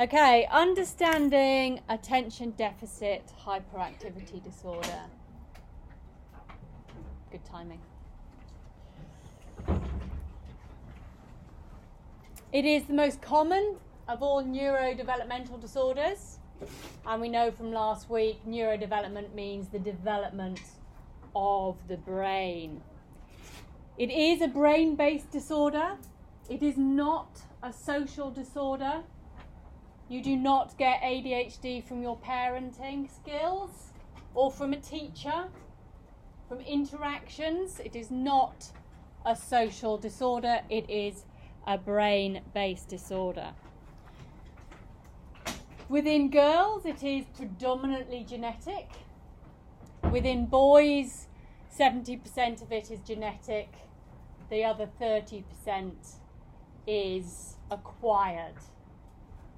Okay, understanding attention deficit hyperactivity disorder. Good timing. It is the most common of all neurodevelopmental disorders, and we know from last week neurodevelopment means the development of the brain. It is a brain-based disorder. It is not a social disorder. You do not get ADHD from your parenting skills or from a teacher, from interactions. It is not a social disorder. It is a brain-based disorder. Within girls, it is predominantly genetic. Within boys, 70% of it is genetic. The other 30% is acquired.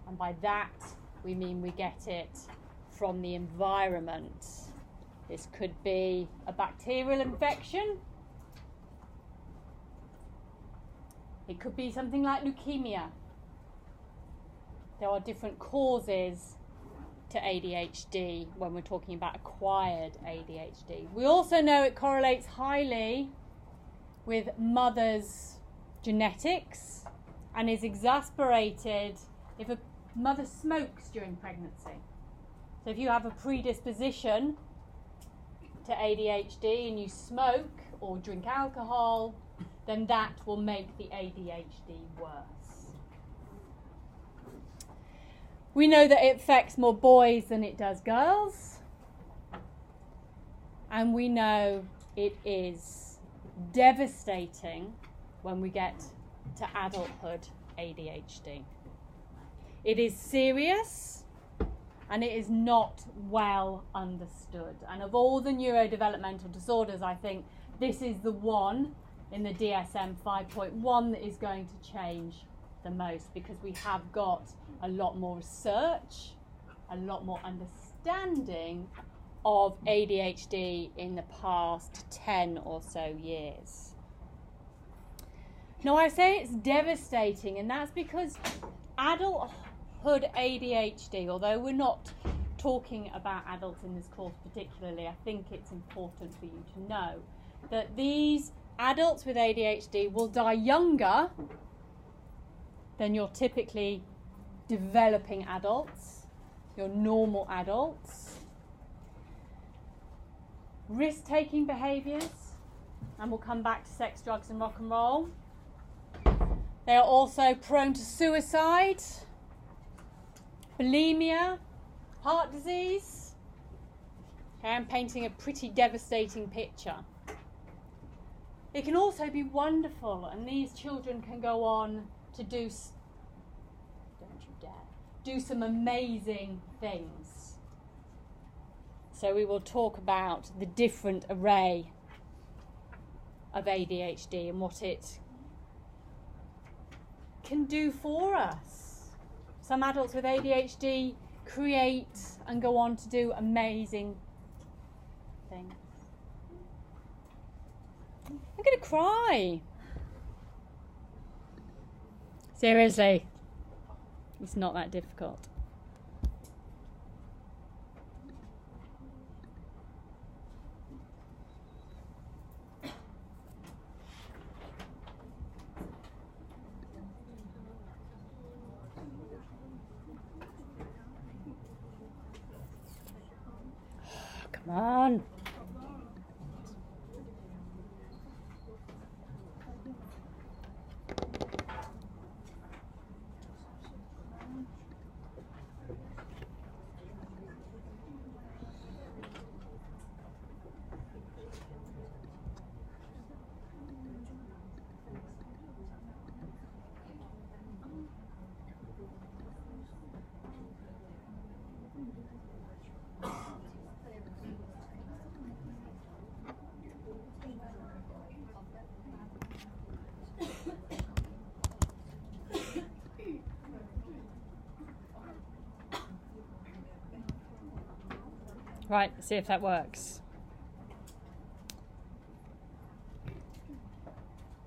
And by that, we mean we get it from the environment. This could be a bacterial infection. It could be something like leukemia. There are different causes to ADHD when we're talking about acquired ADHD. We also know it correlates highly with mother's genetics and is exacerbated if a mother smokes during pregnancy. So if you have a predisposition to ADHD and you smoke or drink alcohol, then that will make the ADHD worse. We know that it affects more boys than it does girls. And we know it is devastating when we get to adulthood ADHD. It is serious and it is not well understood. And of all the neurodevelopmental disorders, I think this is the one in the DSM 5.1 that is going to change the most, because we have got a lot more research, a lot more understanding of ADHD in the past 10 or so years. Now I say it's devastating, and that's because adulthood ADHD, although we're not talking about adults in this course particularly, I think it's important for you to know that these adults with ADHD will die younger than your typically developing adults, your normal adults. Risk-taking behaviours, and we'll come back to sex, drugs and rock and roll. They are also prone to suicide, bulimia, heart disease. Okay, I'm painting a pretty devastating picture. It can also be wonderful, and these children can go on to do some amazing things. So we will talk about the different array of ADHD and what it can do for us. Some adults with ADHD create and go on to do amazing things. I'm going to cry. Seriously. It's not that difficult. Come on. Right, let's see if that works.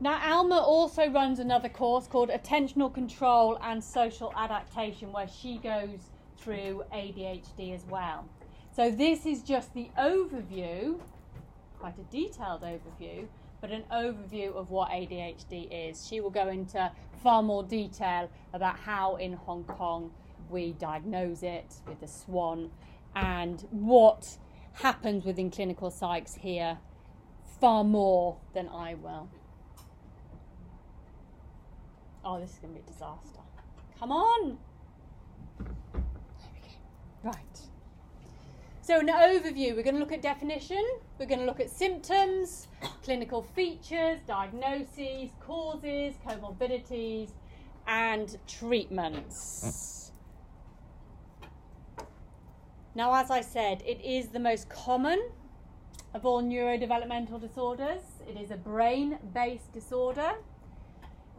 Now, Alma also runs another course called Attentional Control and Social Adaptation, where she goes through ADHD as well. So this is just the overview, quite a detailed overview, but an overview of what ADHD is. She will go into far more detail about how in Hong Kong we diagnose it with the SWAN and what happens within clinical psychs here far more than I will. Oh, this is going to be a disaster. Come on! There we go. Right. So an overview, we're going to look at definition, we're going to look at symptoms, clinical features, diagnoses, causes, comorbidities, and treatments. Now, as I said, it is the most common of all neurodevelopmental disorders. It is a brain-based disorder.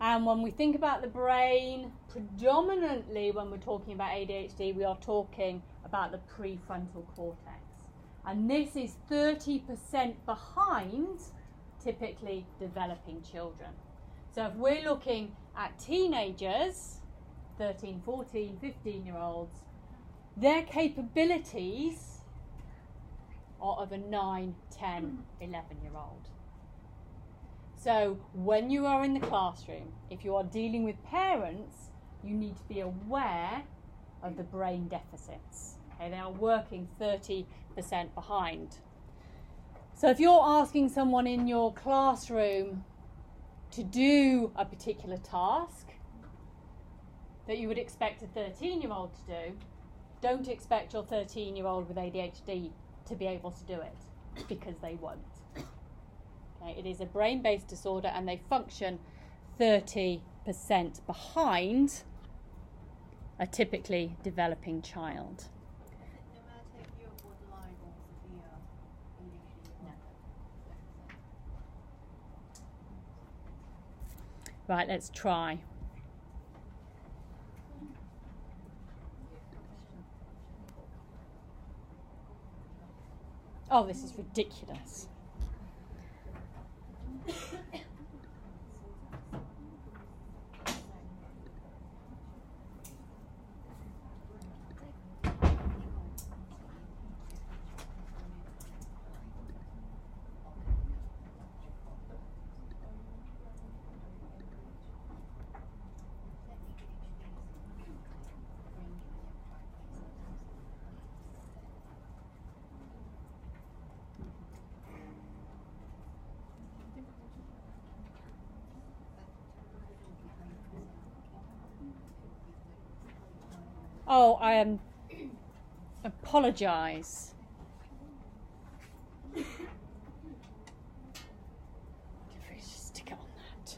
And when we think about the brain, predominantly when we're talking about ADHD, we are talking about the prefrontal cortex. And this is 30% behind typically developing children. So if we're looking at teenagers, 13, 14, 15-year-olds, their capabilities are of a 9, 10, 11-year-old. So when you are in the classroom, if you are dealing with parents, you need to be aware of the brain deficits. Okay, they are working 30% behind. So if you're asking someone in your classroom to do a particular task that you would expect a 13-year-old to do, don't expect your 13-year-old with ADHD to be able to do it, because they won't. Okay, it is a brain-based disorder and they function 30% behind a typically developing child. No matter if you're borderline or severe ADHD? No. Right, let's try. Oh, this is ridiculous. Oh, I apologise. If we just stick it on that.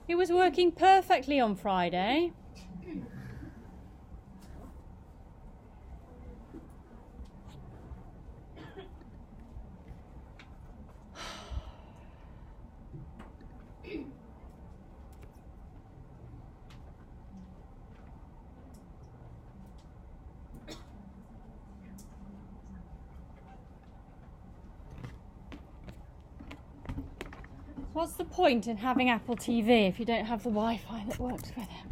It was working perfectly on Friday. What's the point in having Apple TV if you don't have the Wi-Fi that works with it?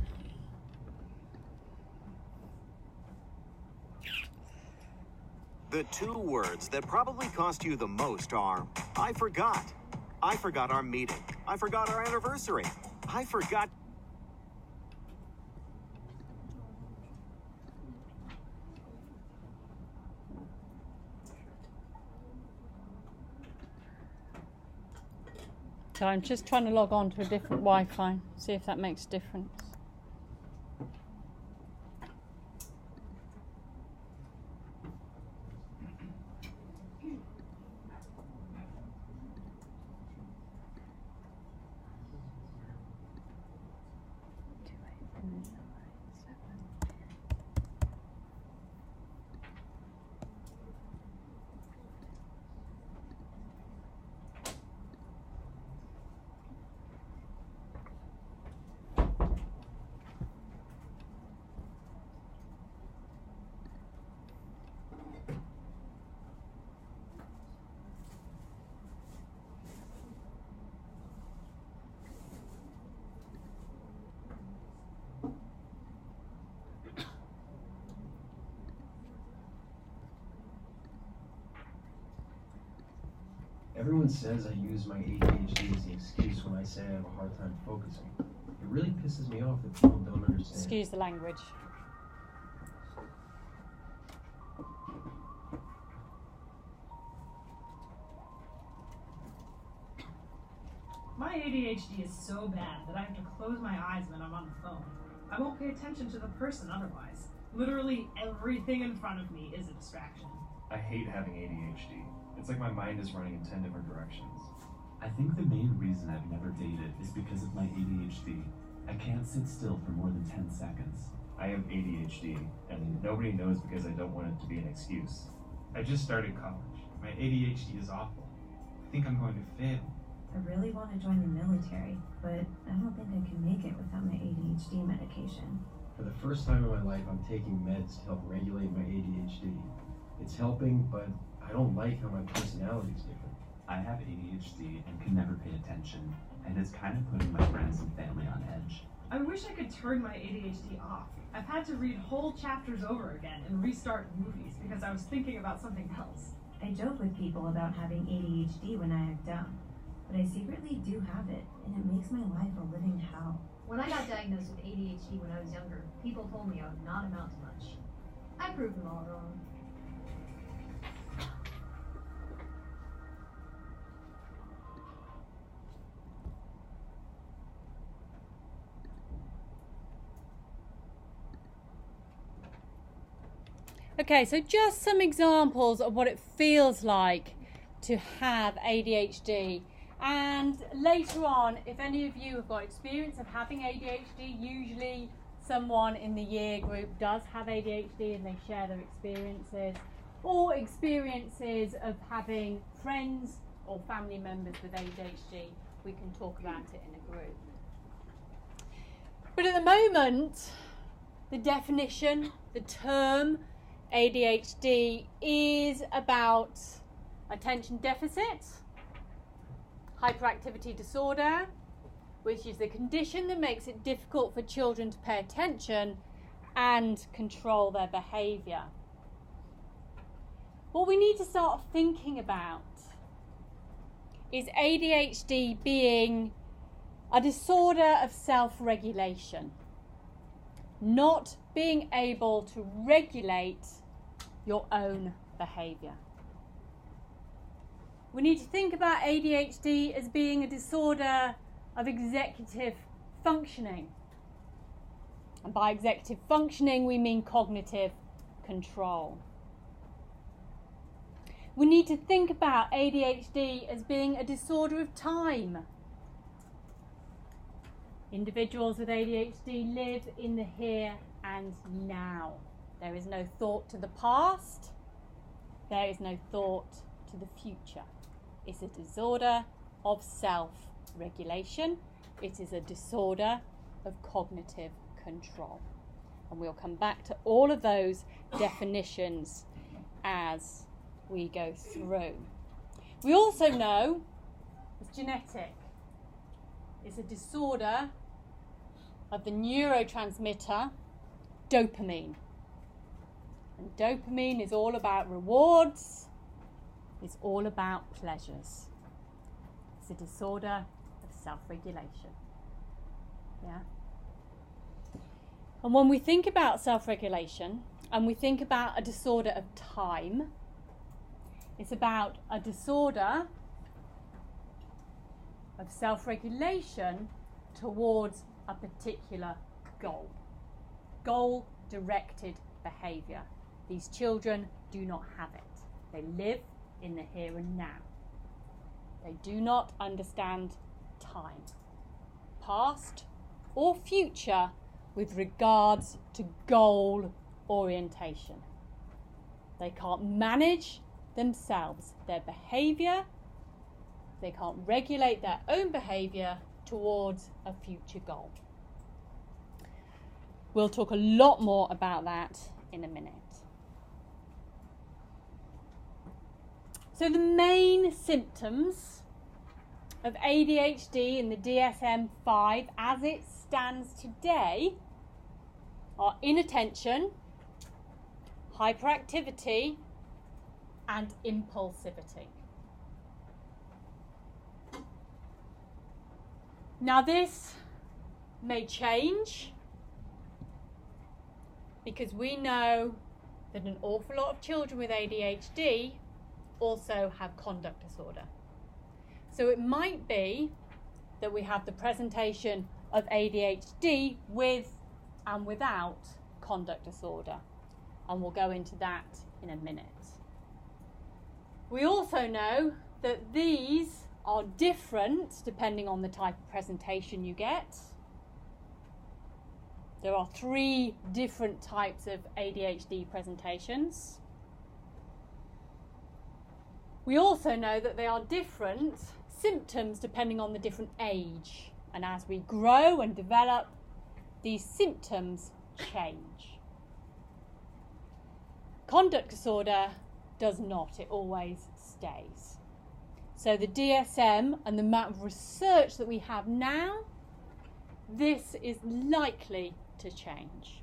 The two words that probably cost you the most are, I forgot. I forgot our meeting. I forgot our anniversary. I forgot. So I'm just trying to log on to a different Wi-Fi, see if that makes a difference. everyone says I use my ADHD as the excuse when I say I have a hard time focusing. It really pisses me off that people don't understand. Excuse the language. My ADHD is so bad that I have to close my eyes when I'm on the phone. I won't pay attention to the person otherwise. Literally everything in front of me is a distraction. I hate having ADHD. It's like my mind is running in 10 different directions. I think the main reason I've never dated is because of my ADHD. I can't sit still for more than 10 seconds. I have ADHD, and nobody knows because I don't want it to be an excuse. I just started college. My ADHD is awful. I think I'm going to fail. I really want to join the military, but I don't think I can make it without my ADHD medication. For the first time in my life, I'm taking meds to help regulate my ADHD. It's helping, but I don't like how my personality is different. I have ADHD and can never pay attention, and it's kind of putting my friends and family on edge. I wish I could turn my ADHD off. I've had to read whole chapters over again and restart movies because I was thinking about something else. I joke with people about having ADHD when I act dumb, but I secretly do have it, and it makes my life a living hell. When I got diagnosed with ADHD when I was younger, people told me I would not amount to much. I proved them all wrong. Okay, so just some examples of what it feels like to have ADHD. And later on, if any of you have got experience of having ADHD, usually someone in the year group does have ADHD and they share their experiences, or experiences of having friends or family members with ADHD. We can talk about it in a group. But at the moment, the definition, the term ADHD is about attention deficit hyperactivity disorder, which is the condition that makes it difficult for children to pay attention and control their behaviour. What we need to start thinking about is ADHD being a disorder of self-regulation, not being able to regulate your own behaviour. We need to think about ADHD as being a disorder of executive functioning. And by executive functioning, we mean cognitive control. We need to think about ADHD as being a disorder of time. Individuals with ADHD live in the here and now. There is no thought to the past. There is no thought to the future. It's a disorder of self-regulation. It is a disorder of cognitive control. And we'll come back to all of those definitions as we go through. We also know it's genetic. It's a disorder of the neurotransmitter dopamine. And dopamine is all about rewards. It's all about pleasures. It's a disorder of self-regulation. Yeah. And when we think about self-regulation and we think about a disorder of time, it's about a disorder of self-regulation towards a particular goal. Goal-directed behaviour. These children do not have it. They live in the here and now. They do not understand time, past or future, with regards to goal orientation. They can't manage themselves, their behaviour. They can't regulate their own behaviour towards a future goal. We'll talk a lot more about that in a minute. So the main symptoms of ADHD in the DSM-5 as it stands today are inattention, hyperactivity, and impulsivity. Now this may change because we know that an awful lot of children with ADHD also have conduct disorder. So it might be that we have the presentation of ADHD with and without conduct disorder, and we'll go into that in a minute. We also know that these are different depending on the type of presentation you get. There are 3 different types of ADHD presentations. We also know that they are different symptoms depending on the different age. And as we grow and develop, these symptoms change. Conduct disorder does not, it always stays. So the DSM and the amount of research that we have now, this is likely to change.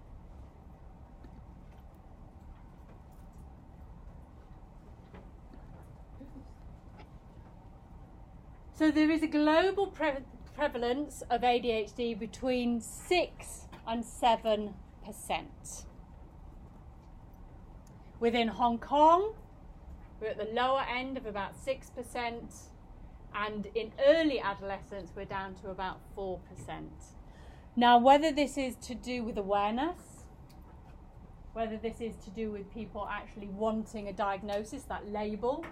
So there is a global prevalence of ADHD between 6 and 7%. Within Hong Kong, we're at the lower end of about 6%, and in early adolescence, we're down to about 4%. Now, whether this is to do with awareness, whether this is to do with people actually wanting a diagnosis, that label,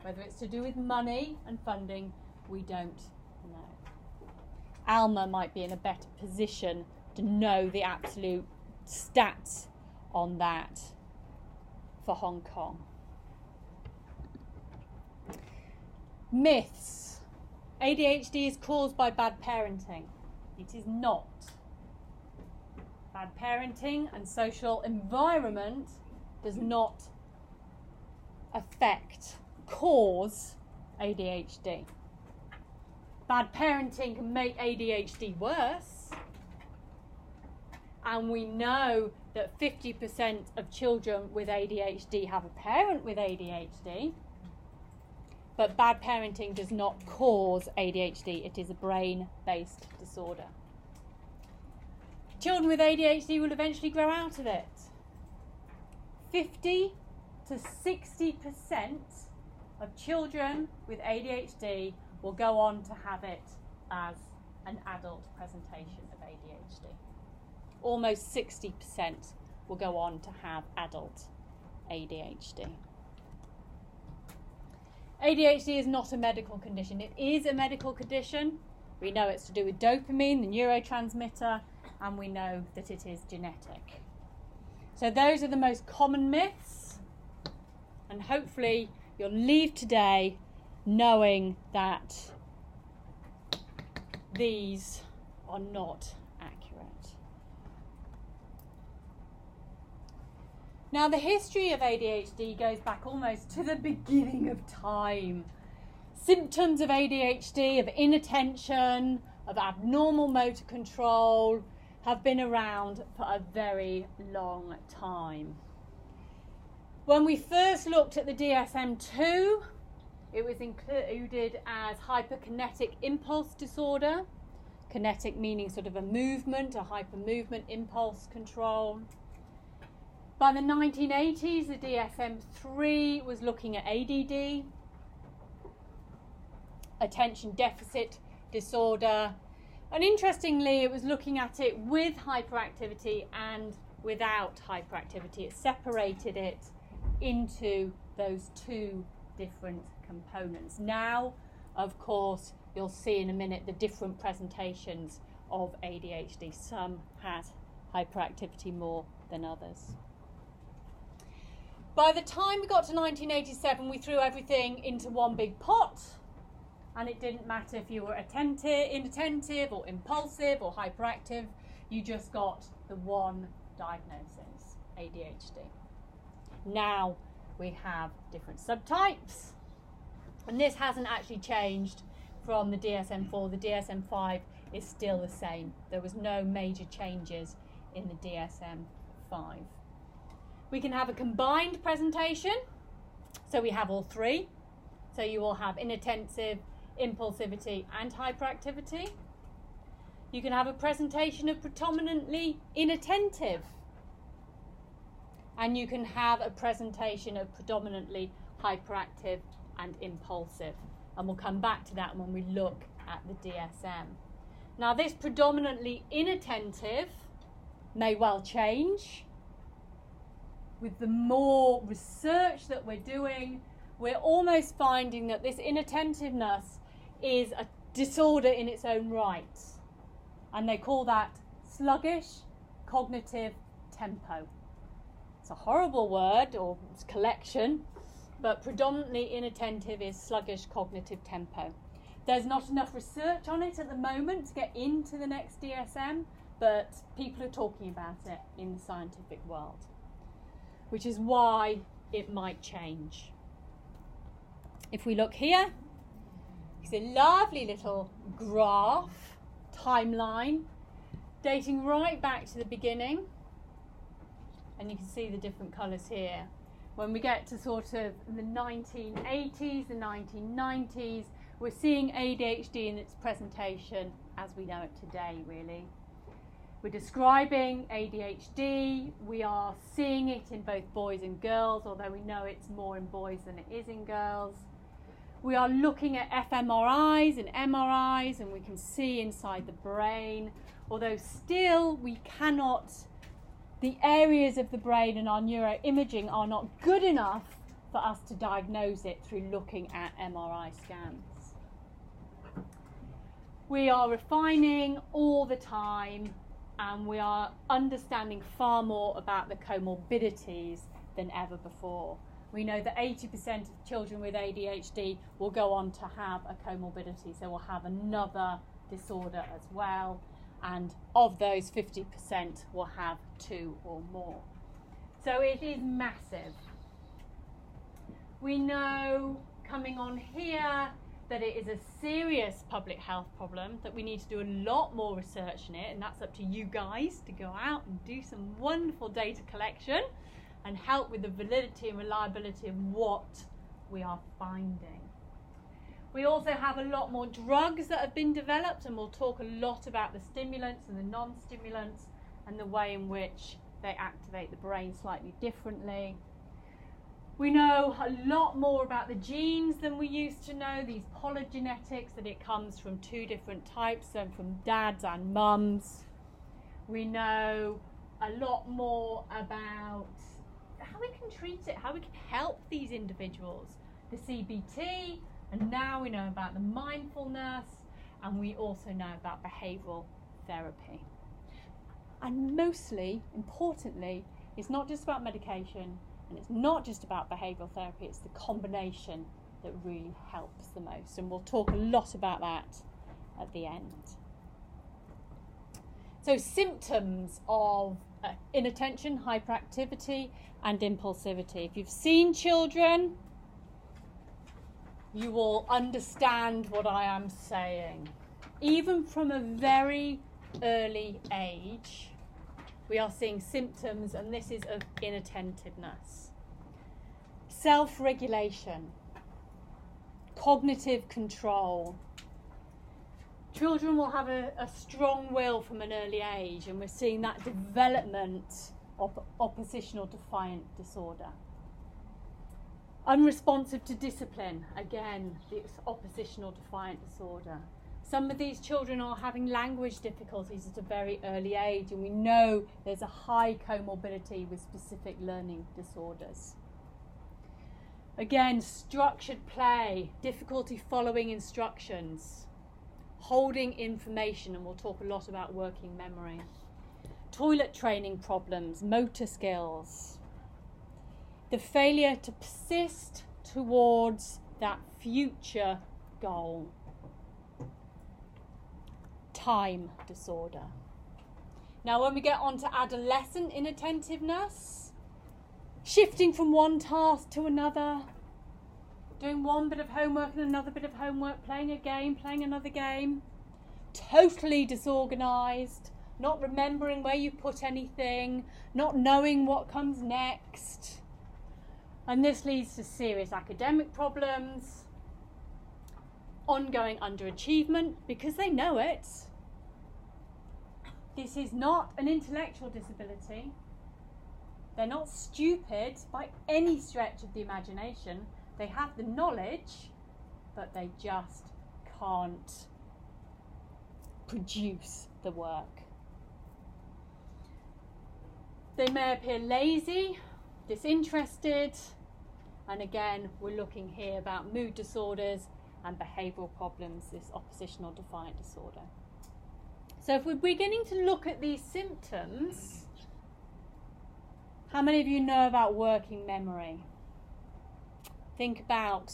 whether it's to do with money and funding, we don't know. Alma might be in a better position to know the absolute stats on that for Hong Kong. Myths. ADHD is caused by bad parenting. It is not. Bad parenting and social environment does not cause ADHD. Bad parenting can make ADHD worse, and we know that 50% of children with ADHD have a parent with ADHD, but bad parenting does not cause ADHD. It is a brain-based disorder. Children with ADHD will eventually grow out of it. 50 to 60% of children with ADHD will go on to have it as an adult presentation of ADHD. Almost 60% will go on to have adult ADHD. ADHD is not a medical condition. It is a medical condition. We know it's to do with dopamine, the neurotransmitter, and we know that it is genetic. So those are the most common myths, and hopefully you'll leave today knowing that these are not accurate. Now, the history of ADHD goes back almost to the beginning of time. Symptoms of ADHD, of inattention, of abnormal motor control have been around for a very long time. When we first looked at the DSM-2, it was included as hyperkinetic impulse disorder. Kinetic meaning sort of a movement, a hypermovement impulse control. By the 1980s, the DSM-3 was looking at ADD, Attention Deficit Disorder, and interestingly, it was looking at it with hyperactivity and without hyperactivity. It separated it into those 2 different components. Now, of course, you'll see in a minute the different presentations of ADHD. Some had hyperactivity more than others. By the time we got to 1987, we threw everything into one big pot, and it didn't matter if you were inattentive or impulsive or hyperactive, you just got the one diagnosis, ADHD. Now we have different subtypes, and this hasn't actually changed from the DSM-4. The DSM-5 is still the same. There was no major changes in the DSM-5. We can have a combined presentation, so we have all 3. So you will have inattentive, impulsivity and hyperactivity. You can have a presentation of predominantly inattentive. And you can have a presentation of predominantly hyperactive and impulsive. And we'll come back to that when we look at the DSM. Now, this predominantly inattentive may well change. With the more research that we're doing, we're almost finding that this inattentiveness is a disorder in its own right. And they call that sluggish cognitive tempo. It's a horrible word or collection, but predominantly inattentive is sluggish cognitive tempo. There's not enough research on it at the moment to get into the next DSM, but people are talking about it in the scientific world, which is why it might change. If we look here, it's a lovely little graph, timeline, dating right back to the beginning. And you can see the different colours here. When we get to sort of the 1980s, the 1990s, we're seeing ADHD in its presentation as we know it today, really. We're describing ADHD. We are seeing it in both boys and girls, although we know it's more in boys than it is in girls. We are looking at fMRIs and MRIs, and we can see inside the brain, although still we cannot, the areas of the brain and our neuro-imaging are not good enough for us to diagnose it through looking at MRI scans. We are refining all the time, and we are understanding far more about the comorbidities than ever before. We know that 80% of children with ADHD will go on to have a comorbidity, so we'll have another disorder as well, and of those 50% will have 2 or more. So it is massive. We know, coming on here, that it is a serious public health problem, that we need to do a lot more research in it, and that's up to you guys to go out and do some wonderful data collection and help with the validity and reliability of what we are finding. We also have a lot more drugs that have been developed, and we'll talk a lot about the stimulants and the non-stimulants and the way in which they activate the brain slightly differently. We know a lot more about the genes than we used to know, these polygenetics, that it comes from 2 different types, so from dads and mums. We know a lot more about how we can treat it, how we can help these individuals. The CBT, and now we know about the mindfulness, and we also know about behavioural therapy. And mostly, importantly, it's not just about medication, and it's not just about behavioural therapy, it's the combination that really helps the most. And we'll talk a lot about that at the end. So symptoms of inattention, hyperactivity and impulsivity. If you've seen children, you will understand what I am saying. Even from a very early age, we are seeing symptoms, and this is of inattentiveness. Self-regulation, cognitive control. Children will have a strong will from an early age, and we're seeing that development of oppositional defiant disorder. Unresponsive to discipline, again, this oppositional defiant disorder. Some of these children are having language difficulties at a very early age, and we know there's a high comorbidity with specific learning disorders. Again, structured play, difficulty following instructions, holding information, and we'll talk a lot about working memory. Toilet training problems, motor skills. The failure to persist towards that future goal. Time disorder. Now, when we get on to adolescent inattentiveness, shifting from one task to another, doing one bit of homework and another bit of homework, playing a game, playing another game, totally disorganised, not remembering where you put anything, not knowing what comes next. And this leads to serious academic problems, ongoing underachievement because they know it, This is not an intellectual disability. They're not stupid by any stretch of the imagination. They have the knowledge, but they just can't produce the work. They may appear lazy, disinterested, and again, we're looking here about mood disorders and behavioural problems, this oppositional defiant disorder. So if we're beginning to look at these symptoms, how many of you know about working memory? Think about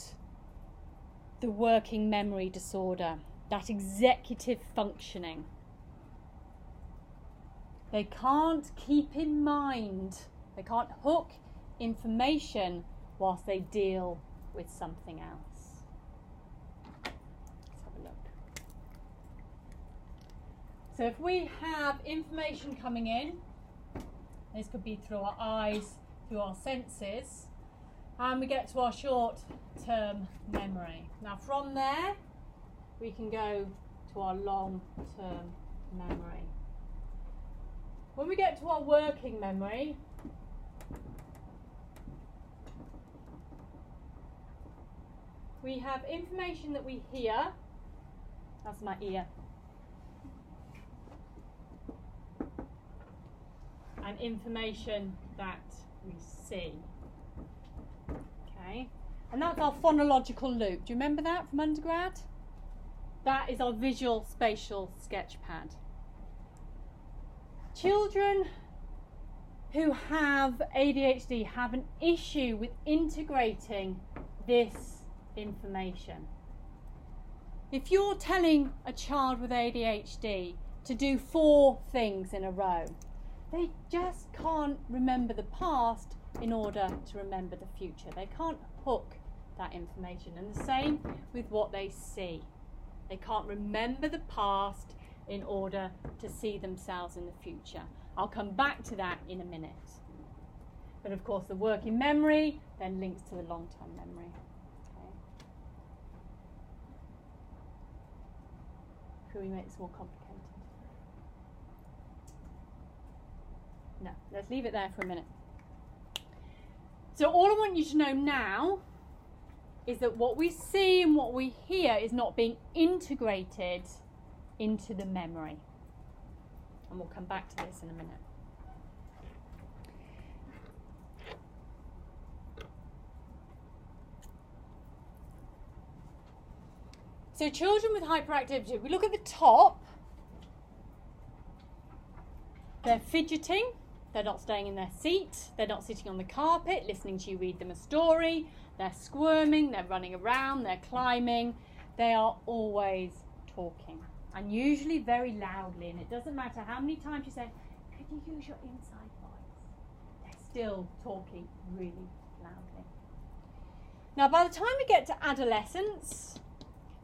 the working memory disorder, that executive functioning. They can't keep in mind, they can't hook information whilst they deal with something else. Let's have a look. So if we have information coming in, this could be through our eyes, through our senses, and we get to our short-term memory. Now from there, we can go to our long-term memory. When we get to our working memory, we have information that we hear. That's my ear. And information that we see. Okay, and that's our phonological loop. Do you remember that from undergrad? That is our visual spatial sketchpad. Children who have ADHD have an issue with integrating this information. If you're telling a child with ADHD to do 4 things in a row, they just can't remember the past in order to remember the future. They can't hook that information. And the same with what they see. They can't remember the past in order to see themselves in the future. I'll come back to that in a minute. But of course the working memory then links to the long-term memory. Okay. Should we make this more complicated? No, let's leave it there for a minute. So all I want you to know now is that what we see and what we hear is not being integrated into the memory. And we'll come back to this in a minute. So children with hyperactivity, if we look at the top, they're fidgeting. They're not staying in their seat, they're not sitting on the carpet listening to you read them a story, they're squirming, they're running around, they're climbing, they are always talking, and usually very loudly, and it doesn't matter how many times you say, could you use your inside voice? They're still talking really loudly. Now by the time we get to adolescence,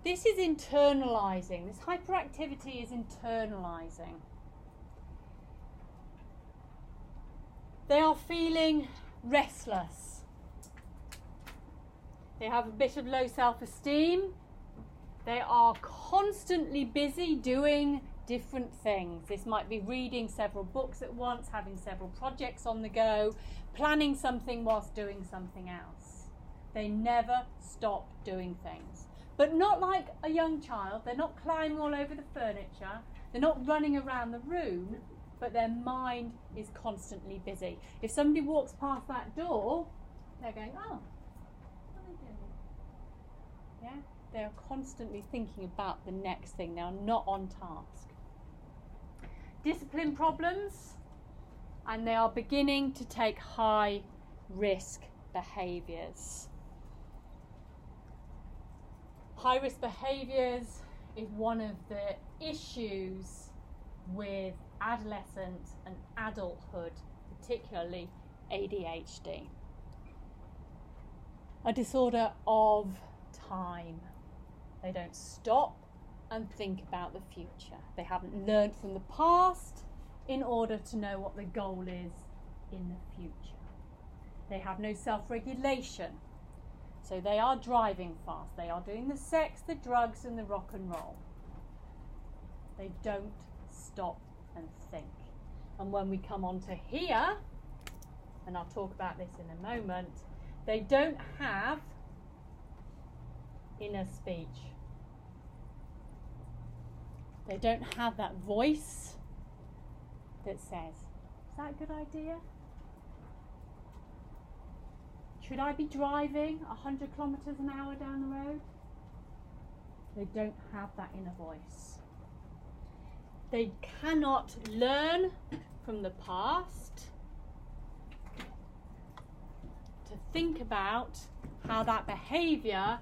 this is internalising, this hyperactivity is internalising. They are feeling restless. They have a bit of low self-esteem. They are constantly busy doing different things. This might be reading several books at once, having several projects on the go, planning something whilst doing something else. They never stop doing things. But not like a young child. They're not climbing all over the furniture. They're not running around the room. But their mind is constantly busy. If somebody walks past that door, they're going, oh, what are they doing? Yeah? They are constantly thinking about the next thing. They are not on task. Discipline problems, and they are beginning to take high risk behaviours. High risk behaviours is one of the issues with adolescence and adulthood, particularly ADHD. A disorder of time. They don't stop and think about the future. They haven't learned from the past in order to know what the goal is in the future. They have no self-regulation. So they are driving fast. They are doing the sex, the drugs and the rock and roll. They don't stop and think. And when we come on to here, and I'll talk about this in a moment, they don't have inner speech. They don't have that voice that says, is that a good idea? Should I be driving 100 kilometres an hour down the road? They don't have that inner voice. They cannot learn from the past to think about how that behaviour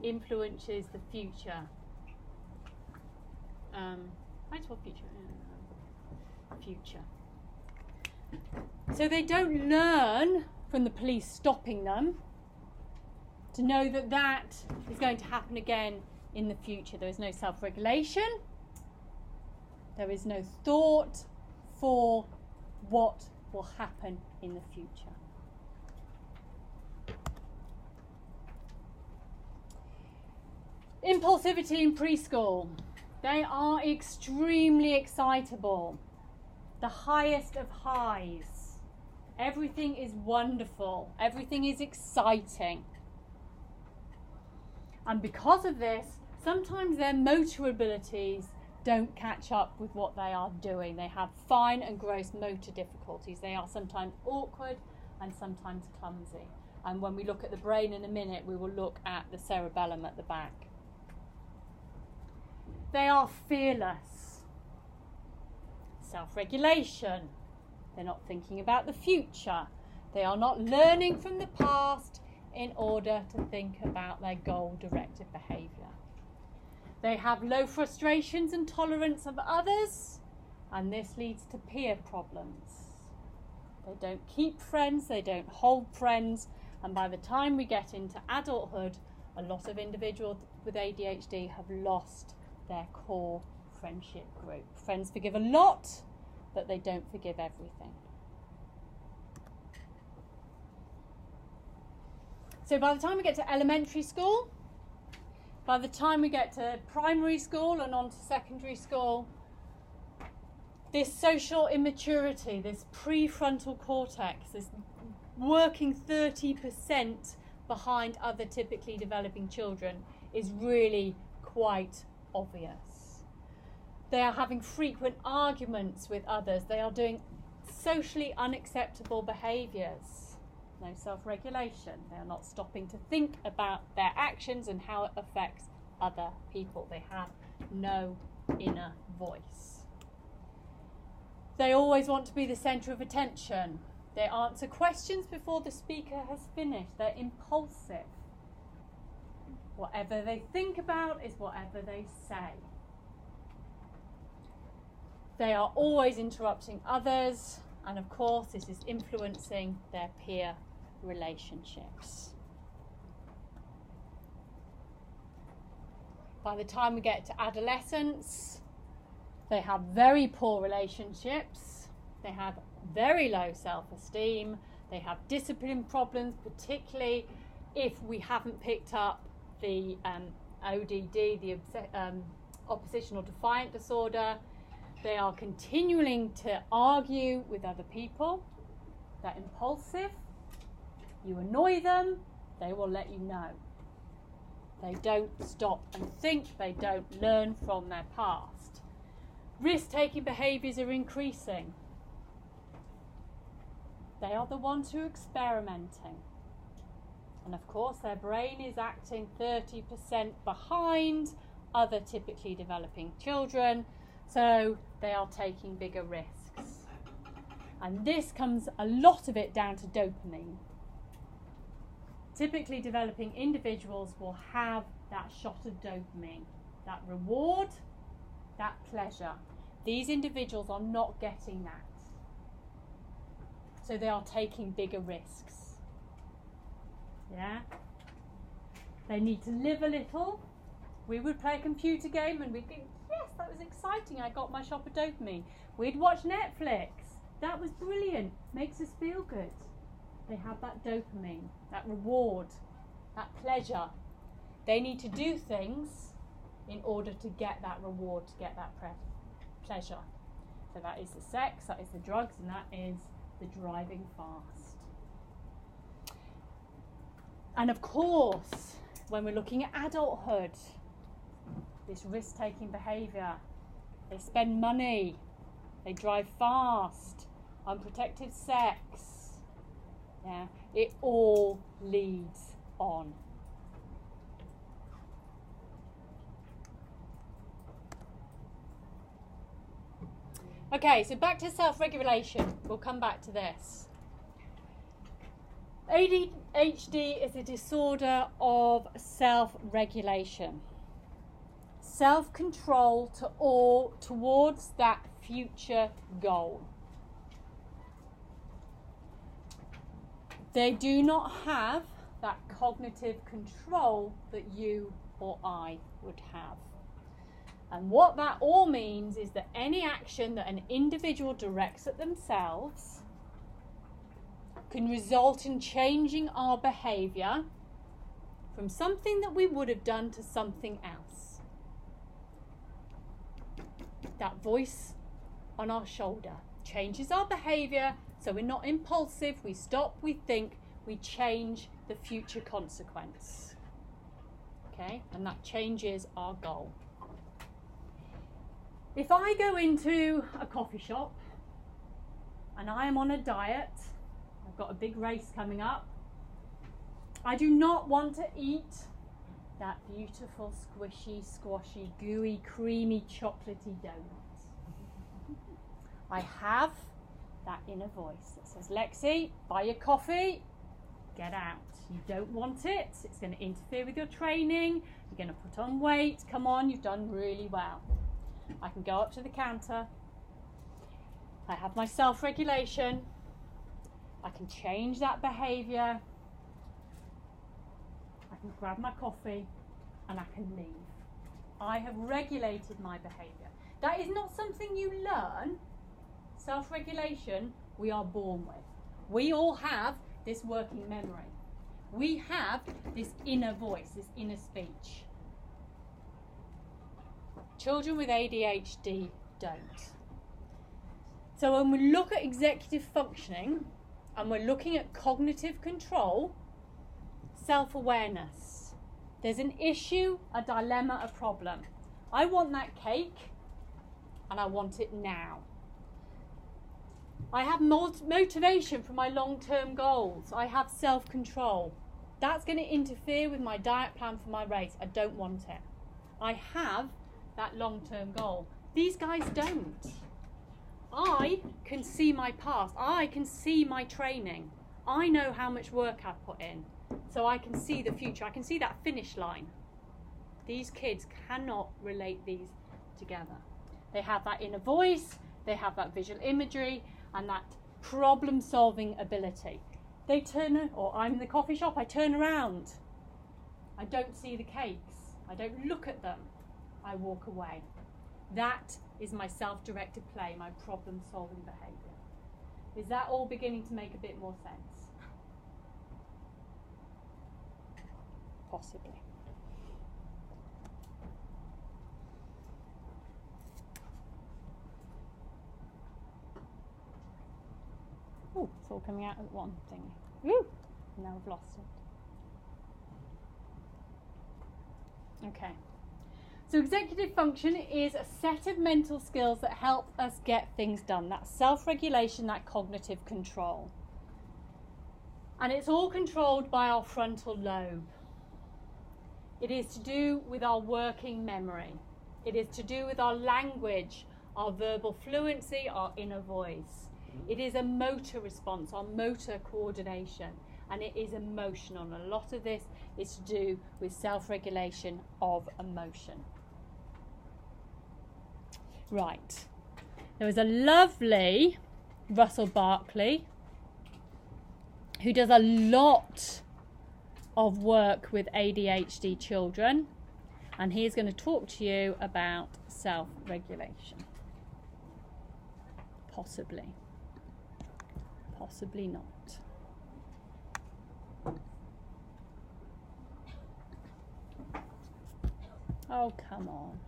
influences the future. Future. So they don't learn from the police stopping them to know that that is going to happen again in the future. There is no self-regulation. There is no thought for what will happen in the future. Impulsivity in preschool. They are extremely excitable. The highest of highs. Everything is wonderful. Everything is exciting. And because of this, sometimes their motor abilities don't catch up with what they are doing. They have fine and gross motor difficulties. They are sometimes awkward and sometimes clumsy. And when we look at the brain in a minute, we will look at the cerebellum at the back. They are fearless. Self-regulation. They're not thinking about the future. They are not learning from the past in order to think about their goal-directed behaviour. They have low frustrations and tolerance of others, and this leads to peer problems. They don't keep friends, they don't hold friends, and by the time we get into adulthood, a lot of individuals with ADHD have lost their core friendship group. Friends forgive a lot, but they don't forgive everything. So by the time we get to elementary school, by the time we get to primary school and on to secondary school, this social immaturity, this prefrontal cortex, this working 30% behind other typically developing children is really quite obvious. They are having frequent arguments with others. They are doing socially unacceptable behaviours. No self-regulation. They are not stopping to think about their actions and how it affects other people. They have no inner voice. They always want to be the centre of attention. They answer questions before the speaker has finished. They're impulsive. Whatever they think about is whatever they say. They are always interrupting others, and of course this is influencing their peer relationships. By the time we get to adolescence, they have very poor relationships, they have very low self-esteem, they have discipline problems, particularly if we haven't picked up the ODD, the oppositional defiant disorder. They are continuing to argue with other people. They're impulsive. You annoy them, they will let you know. They don't stop and think. They don't learn from their past. Risk-taking behaviours are increasing. They are the ones who are experimenting. And of course, their brain is acting 30% behind other typically developing children. So they are taking bigger risks. And this comes, a lot of it, down to dopamine. Typically developing individuals will have that shot of dopamine, that reward, that pleasure. These individuals are not getting that. So they are taking bigger risks. Yeah? They need to live a little. We would play a computer game and we'd think, yes, that was exciting, I got my shot of dopamine. We'd watch Netflix. That was brilliant. Makes us feel good. They have that dopamine, that reward, that pleasure. They need to do things in order to get that reward, to get that pleasure. So that is the sex, that is the drugs, and that is the driving fast. And of course, when we're looking at adulthood, this risk-taking behaviour, they spend money, they drive fast, unprotected sex, yeah, it all leads on. Okay, so back to self-regulation. We'll come back to this. ADHD is a disorder of self-regulation. Self-control towards that future goal. They do not have that cognitive control that you or I would have. And what that all means is that any action that an individual directs at themselves can result in changing our behaviour from something that we would have done to something else. That voice on our shoulder changes our behaviour, so we're not impulsive, we stop, we think, we change the future consequence. Okay, and that changes our goal. If I go into a coffee shop and I am on a diet, I've got a big race coming up, I do not want to eat that beautiful, squishy, squashy, gooey, creamy, chocolatey donut. I have that inner voice that says, Lexi, buy your coffee, get out. You don't want it, it's going to interfere with your training, you're going to put on weight, come on, you've done really well. I can go up to the counter, I have my self-regulation, I can change that behaviour, I can grab my coffee and I can leave. I have regulated my behaviour. That is not something you learn. Self-regulation we are born with. We all have this working memory. We have this inner voice, this inner speech. Children with ADHD don't. So when we look at executive functioning and we're looking at cognitive control, self-awareness, there's an issue, a dilemma, a problem. I want that cake and I want it now. I have motivation for my long-term goals. I have self-control. That's going to interfere with my diet plan for my race. I don't want it. I have that long-term goal. These guys don't. I can see my past. I can see my training. I know how much work I've put in. So I can see the future. I can see that finish line. These kids cannot relate these together. They have that inner voice, they have that visual imagery, and that problem-solving ability. They turn, or I'm in the coffee shop, I turn around. I don't see the cakes. I don't look at them. I walk away. That is my self-directed play, my problem-solving behaviour. Is that all beginning to make a bit more sense? Possibly. Oh, it's all coming out at one thing. Woo! Now I've lost it. Okay. So executive function is a set of mental skills that help us get things done. That's self-regulation, that cognitive control. And it's all controlled by our frontal lobe. It is to do with our working memory. It is to do with our language, our verbal fluency, our inner voice. It is a motor response, our motor coordination, and it is emotional. And a lot of this is to do with self-regulation of emotion. Right. There was a lovely Russell Barkley who does a lot of work with ADHD children, and he's going to talk to you about self-regulation. Possibly. Possibly not. Oh, come on.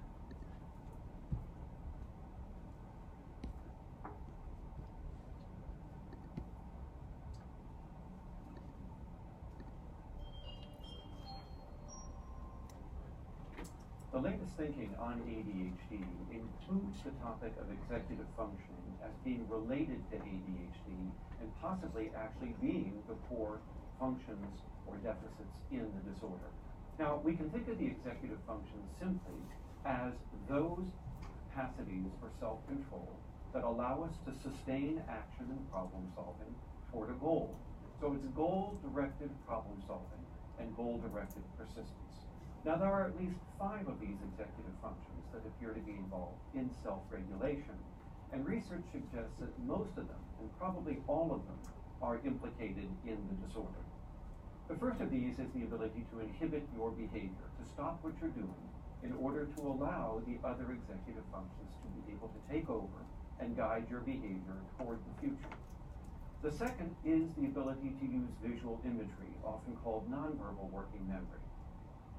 The latest thinking on ADHD includes the topic of executive functioning as being related to ADHD and possibly actually being the core functions or deficits in the disorder. Now, we can think of the executive functions simply as those capacities for self-control that allow us to sustain action and problem solving toward a goal. So it's goal-directed problem solving and goal-directed persistence. Now, there are at least 5 of these executive functions that appear to be involved in self-regulation, and research suggests that most of them, and probably all of them, are implicated in the disorder. The first of these is the ability to inhibit your behavior, to stop what you're doing in order to allow the other executive functions to be able to take over and guide your behavior toward the future. The second is the ability to use visual imagery, often called nonverbal working memory.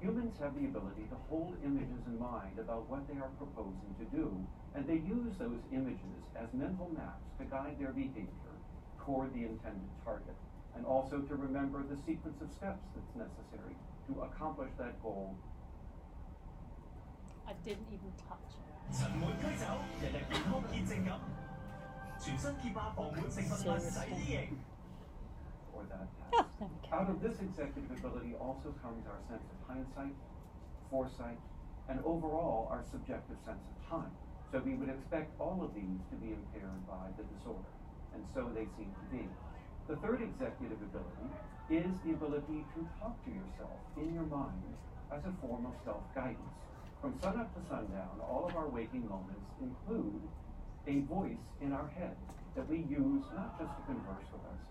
Humans have the ability to hold images in mind about what they are proposing to do, and they use those images as mental maps to guide their behavior toward the intended target, and also to remember the sequence of steps that's necessary to accomplish that goal. I didn't even touch it. Or that task. Oh, there we go. Out of this executive ability also comes our sense of hindsight, foresight, and overall our subjective sense of time. So we would expect all of these to be impaired by the disorder, and so they seem to be. The third executive ability is the ability to talk to yourself in your mind as a form of self-guidance. From sunup to sundown, all of our waking moments include a voice in our head that we use not just to converse with ourselves,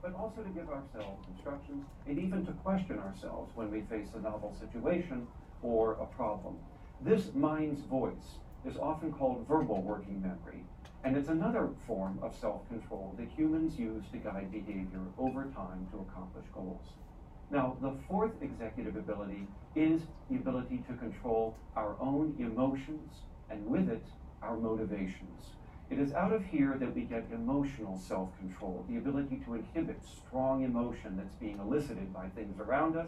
but also to give ourselves instructions and even to question ourselves when we face a novel situation or a problem. This mind's voice is often called verbal working memory, and it's another form of self-control that humans use to guide behavior over time to accomplish goals. Now, the fourth executive ability is the ability to control our own emotions and with it, our motivations. It is out of here that we get emotional self-control, the ability to inhibit strong emotion that's being elicited by things around us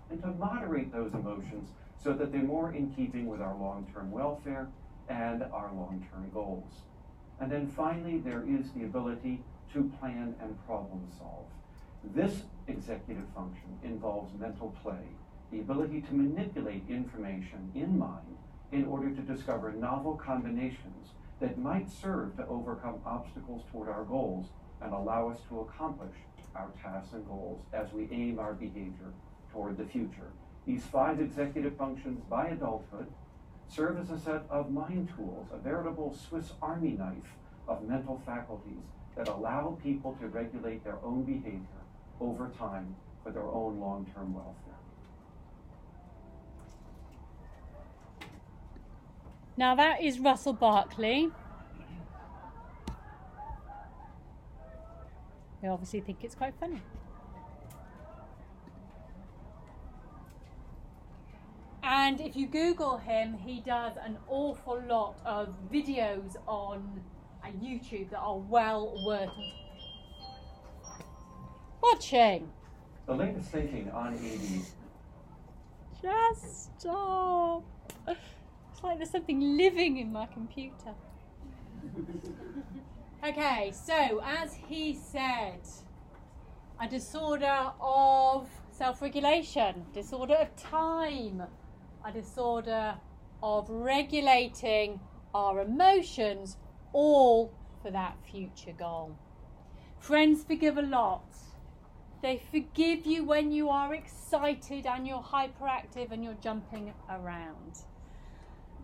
and to moderate those emotions so that they're more in keeping with our long-term welfare and our long-term goals. And then finally, there is the ability to plan and problem solve. This executive function involves mental play, the ability to manipulate information in mind in order to discover novel combinations that might serve to overcome obstacles toward our goals and allow us to accomplish our tasks and goals as we aim our behavior toward the future. These 5 executive functions by adulthood serve as a set of mind tools, a veritable Swiss Army knife of mental faculties that allow people to regulate their own behavior over time for their own long-term welfare. Now that is Russell Barkley. They obviously think it's quite funny. And if you Google him, he does an awful lot of videos on YouTube that are well worth watching. The latest thinking on ADHD. Just stop. It's like there's something living in my computer. Okay, so as he said, a disorder of self-regulation, disorder of time, a disorder of regulating our emotions, all for that future goal. Friends forgive a lot. They forgive you when you are excited and you're hyperactive and you're jumping around.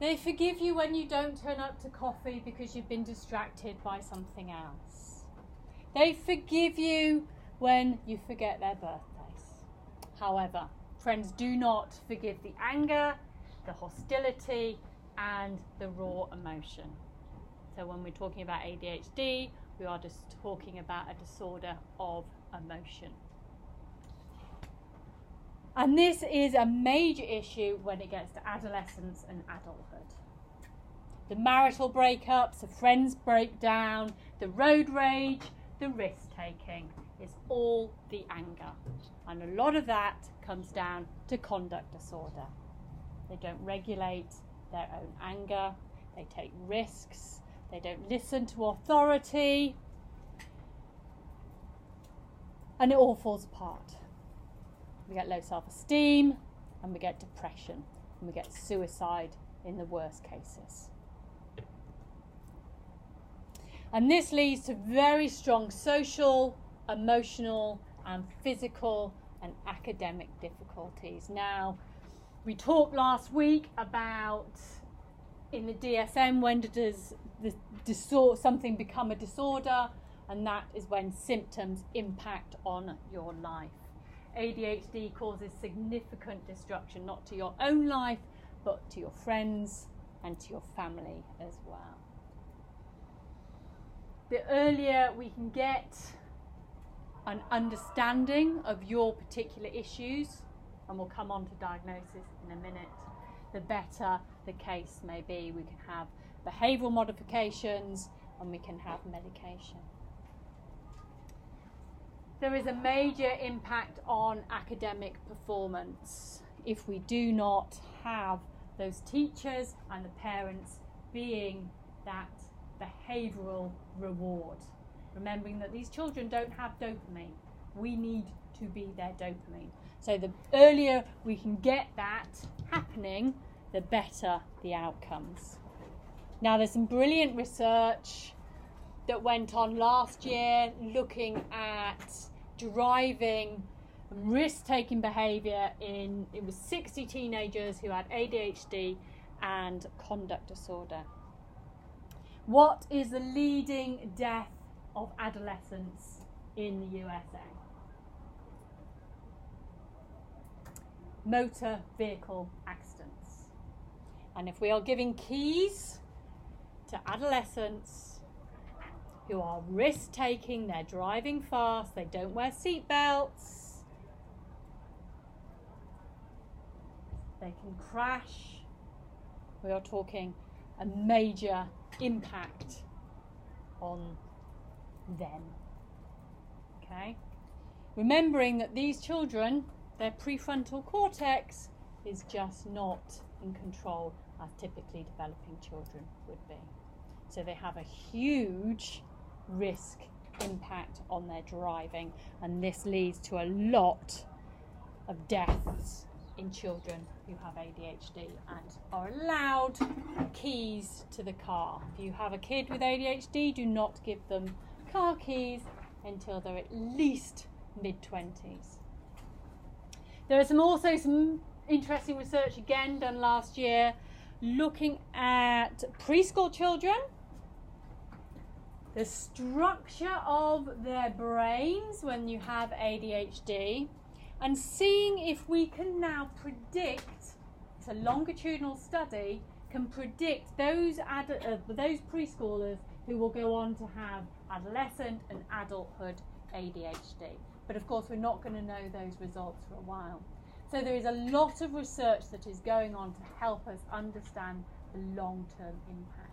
They forgive you when you don't turn up to coffee because you've been distracted by something else. They forgive you when you forget their birthdays. However, friends do not forgive the anger, the hostility, and the raw emotion. So when we're talking about ADHD, we are just talking about a disorder of emotion. And this is a major issue when it gets to adolescence and adulthood. The marital breakups, the friends breakdown, the road rage, the risk-taking is all the anger. And a lot of that comes down to conduct disorder. They don't regulate their own anger. They take risks. They don't listen to authority. And it all falls apart. We get low self-esteem, and we get depression, and we get suicide in the worst cases. And this leads to very strong social, emotional, and physical and academic difficulties. Now, we talked last week about in the DSM, when does something become a disorder, and that is when symptoms impact on your life. ADHD causes significant destruction, not to your own life, but to your friends and to your family as well. The earlier we can get an understanding of your particular issues, and we'll come on to diagnosis in a minute, the better the case may be. We can have behavioural modifications and we can have medication. There is a major impact on academic performance if we do not have those teachers and the parents being that behavioural reward. Remembering that these children don't have dopamine. We need to be their dopamine. So the earlier we can get that happening, the better the outcomes. Now, there's some brilliant research that went on last year looking at driving risk-taking behaviour it was 60 teenagers who had ADHD and conduct disorder. What is the leading death of adolescents in the USA? Motor vehicle accidents. And if we are giving keys to adolescents who are risk-taking, they're driving fast, they don't wear seat belts, they can crash, we are talking a major impact on them. Okay? Remembering that these children, their prefrontal cortex is just not in control as typically developing children would be. So they have a huge risk impact on their driving, and this leads to a lot of deaths in children who have ADHD and are allowed keys to the car. If you have a kid with ADHD, do not give them car keys until they're at least mid-20s. There is also some interesting research again done last year looking at preschool children, the structure of their brains when you have ADHD, and seeing if we can now predict, it's a longitudinal study, can predict those preschoolers who will go on to have adolescent and adulthood ADHD. But of course we're not going to know those results for a while. So there is a lot of research that is going on to help us understand the long-term impact.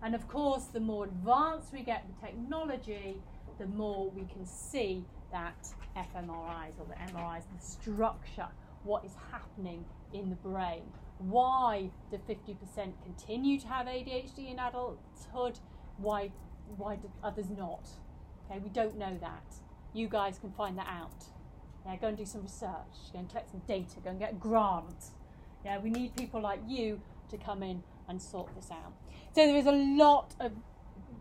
And of course, the more advanced we get with technology, the more we can see that fMRIs or the MRIs, the structure, what is happening in the brain. Why do 50% continue to have ADHD in adulthood? Why do others not? Okay, we don't know that. You guys can find that out. Yeah, go and do some research, go and collect some data, go and get a grant. Yeah, we need people like you to come in and sort this out. So there is a lot of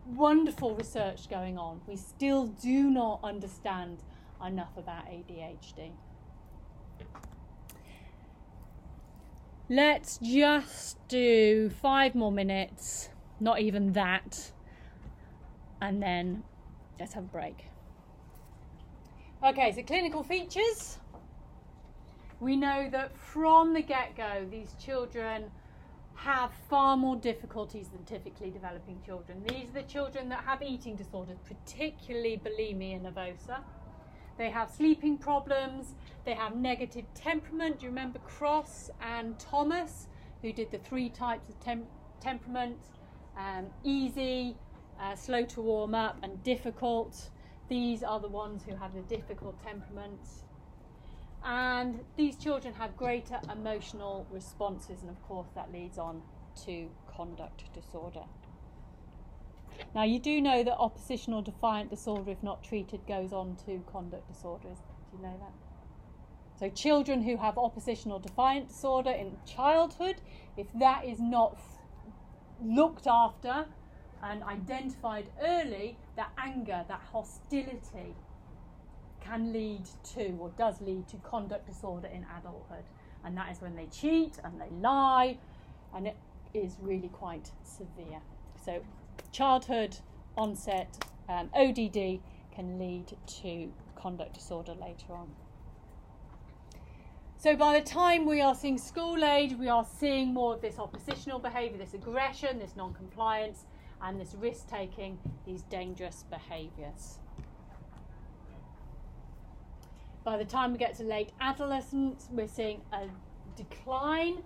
wonderful research going on. We still do not understand enough about ADHD. Let's just do 5 more minutes, not even that, and then let's have a break. Okay, so clinical features. We know that from the get-go, these children have far more difficulties than typically developing children. These are the children that have eating disorders, particularly bulimia nervosa. They have sleeping problems, they have negative temperament. Do you remember Cross and Thomas, who did the 3 types of temperament? Easy, slow to warm up, and difficult. These are the ones who have the difficult temperaments. And these children have greater emotional responses, and of course that leads on to conduct disorder. Now you do know that oppositional defiant disorder, if not treated, goes on to conduct disorders. Do you know that? So children who have oppositional defiant disorder in childhood, if that is not looked after and identified early, that anger, that hostility can lead to, or does lead to, conduct disorder in adulthood. And that is when they cheat and they lie, and it is really quite severe. So childhood onset ODD can lead to conduct disorder later on. So by the time we are seeing school age, we are seeing more of this oppositional behaviour, this aggression, this non-compliance, and this risk-taking, these dangerous behaviours. By the time we get to late adolescence, we're seeing a decline,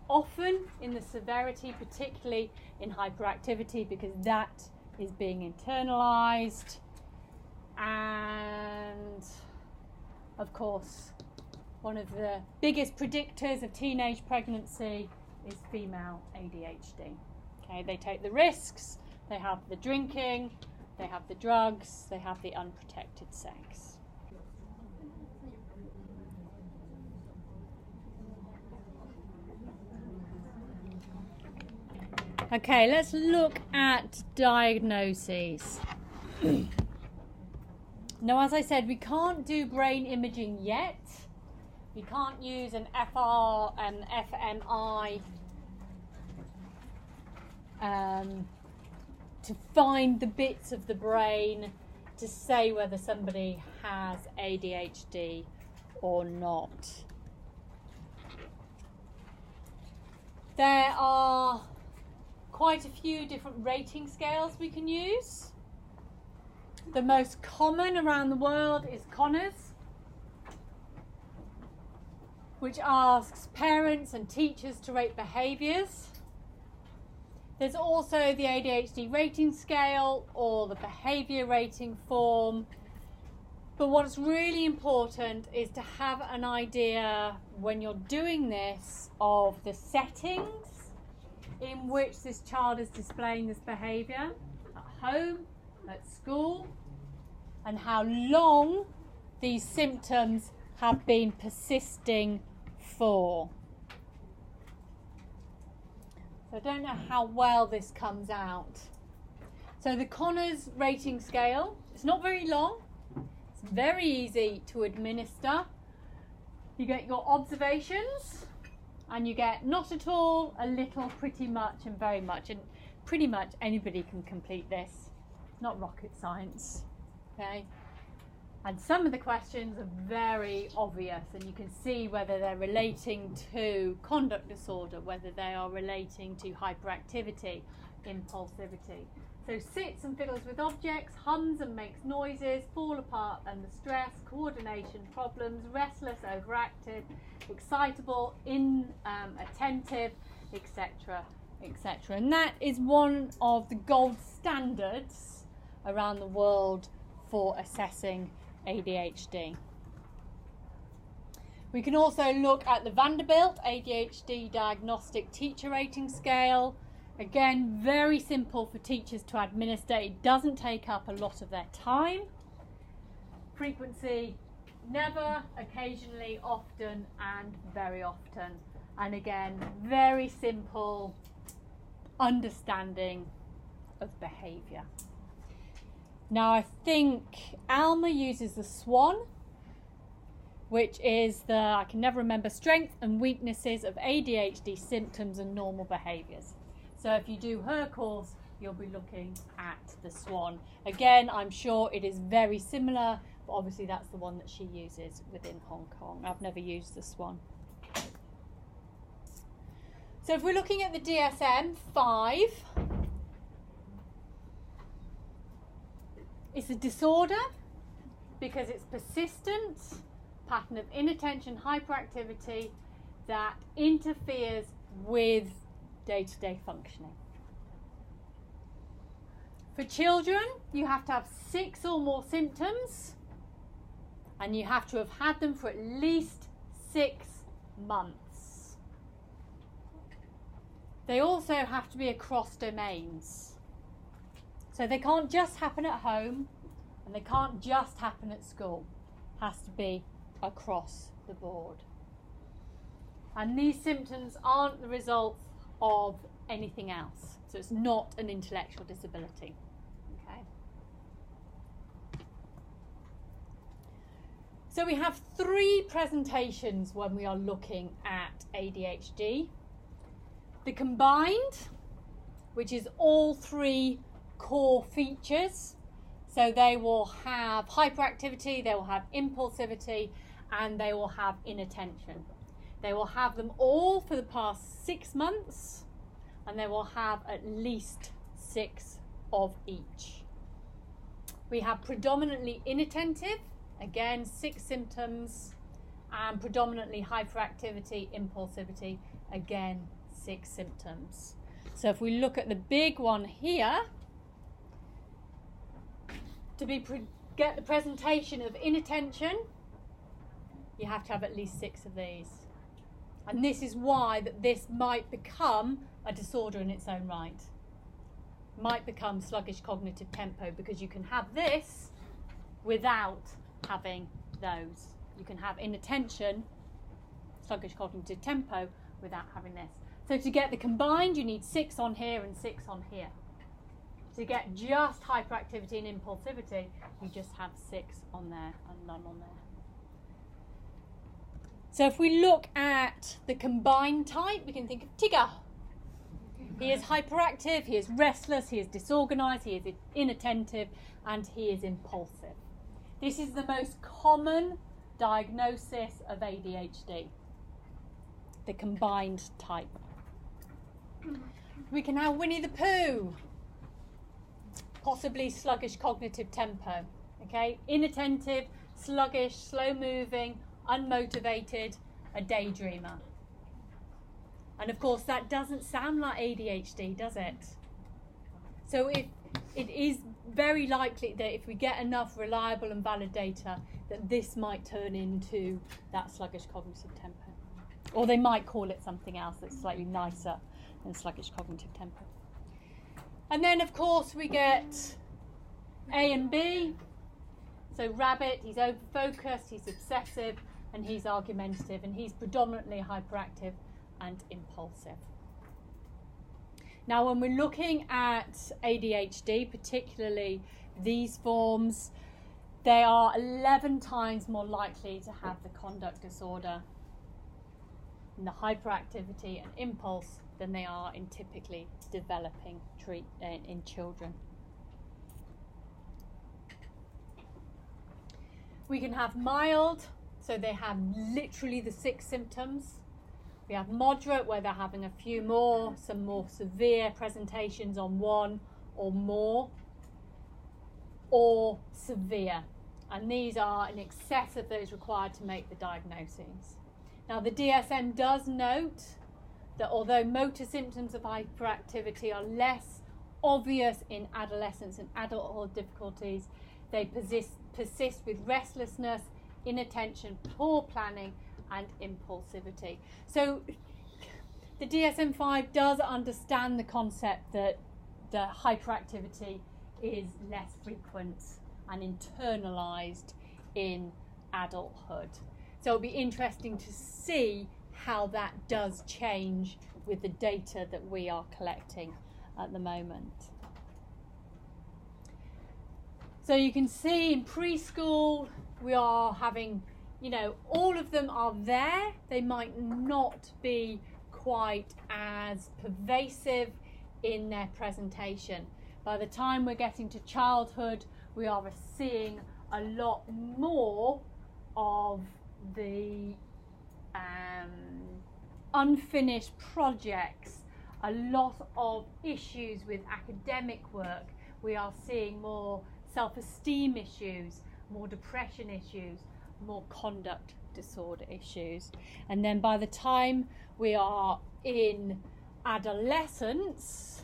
often in the severity, particularly in hyperactivity, because that is being internalised. And of course, one of the biggest predictors of teenage pregnancy is female ADHD. Okay, they take the risks, they have the drinking, they have the drugs, they have the unprotected sex. Okay, let's look at diagnoses. Now, as I said, we can't do brain imaging yet. We can't use an FR and fMRI to find the bits of the brain to say whether somebody has ADHD or not. There are quite a few different rating scales we can use. The most common around the world is Conners, which asks parents and teachers to rate behaviours. There's also the ADHD rating scale or the behaviour rating form. But what's really important is to have an idea when you're doing this of the settings in which this child is displaying this behaviour, at home, at school, and how long these symptoms have been persisting for. So I don't know how well this comes out. So the Conners rating scale, it's not very long, it's very easy to administer. You get your observations, and you get not at all, a little, pretty much, and very much. And pretty much anybody can complete this. It's not rocket science, okay? And some of the questions are very obvious, and you can see whether they're relating to conduct disorder, whether they are relating to hyperactivity, impulsivity. So sits and fiddles with objects, hums and makes noises, fall apart under stress, coordination problems, restless, overactive, excitable, inattentive, etc., etc. And that is one of the gold standards around the world for assessing ADHD. We can also look at the Vanderbilt ADHD Diagnostic Teacher Rating Scale. Again, very simple for teachers to administer. It doesn't take up a lot of their time. Frequency, never, occasionally, often, and very often. And again, very simple understanding of behaviour. Now, I think Alma uses the SWAN, which is the, I can never remember, strengths and weaknesses of ADHD symptoms and normal behaviours. So if you do her course, you'll be looking at the SWAN. Again, I'm sure it is very similar, but obviously that's the one that she uses within Hong Kong. I've never used the SWAN. So if we're looking at the DSM-5, it's a disorder because it's persistent pattern of inattention hyperactivity that interferes with day-to-day functioning. For children, you have to have 6 or more symptoms And you have to have had them for at least 6 months. They also have to be across domains. So they can't just happen at home, and they can't just happen at school. It has to be across the board. And these symptoms aren't the result of anything else. So it's not an intellectual disability. Okay. So we have 3 presentations when we are looking at ADHD. The combined, which is all 3 core features. So they will have hyperactivity, they will have impulsivity, and they will have inattention. They will have them all for the past 6 months, and they will have at least 6 of each. We have predominantly inattentive, again 6 symptoms, and predominantly hyperactivity, impulsivity, again 6 symptoms. So if we look at the big one here, to get the presentation of inattention, you have to have at least 6 of these. And this is why that this might become a disorder in its own right. Might become sluggish cognitive tempo, because you can have this without having those. You can have inattention, sluggish cognitive tempo, without having this. So to get the combined, you need 6 on here and 6 on here. To get just hyperactivity and impulsivity, you just have 6 on there and none on there. So if we look at the combined type, we can think of Tigger. He is hyperactive, he is restless, he is disorganized, he is inattentive, and he is impulsive. This is the most common diagnosis of ADHD, the combined type. We can have Winnie the Pooh. Possibly sluggish cognitive tempo, okay? Inattentive, sluggish, slow-moving, unmotivated, a daydreamer. And of course that doesn't sound like ADHD, does it? So it is very likely that if we get enough reliable and valid data, that this might turn into that sluggish cognitive tempo. Or they might call it something else that's slightly nicer than sluggish cognitive tempo. And then, of course, we get A and B. So Rabbit, he's over-focused, he's obsessive, and he's argumentative, and he's predominantly hyperactive and impulsive. Now, when we're looking at ADHD, particularly these forms, they are 11 times more likely to have the conduct disorder in the hyperactivity and impulse than they are in typically developing in children. We can have mild, so they have literally the 6 symptoms. We have moderate, where they're having a few more, some more severe presentations on 1 or more, or severe. And these are in excess of those required to make the diagnoses. Now, the DSM does note that although motor symptoms of hyperactivity are less obvious in adolescence and adulthood difficulties, they persist with restlessness, inattention, poor planning, and impulsivity. So the DSM-5 does understand the concept that the hyperactivity is less frequent and internalized in adulthood. So it'll be interesting to see how that does change with the data that we are collecting at the moment. So you can see in preschool we are having, all of them are there. They might not be quite as pervasive in their presentation. By the time we're getting to childhood, we are seeing a lot more of the unfinished projects, a lot of issues with academic work. We are seeing more self-esteem issues, more depression issues, more conduct disorder issues. And then by the time we are in adolescence,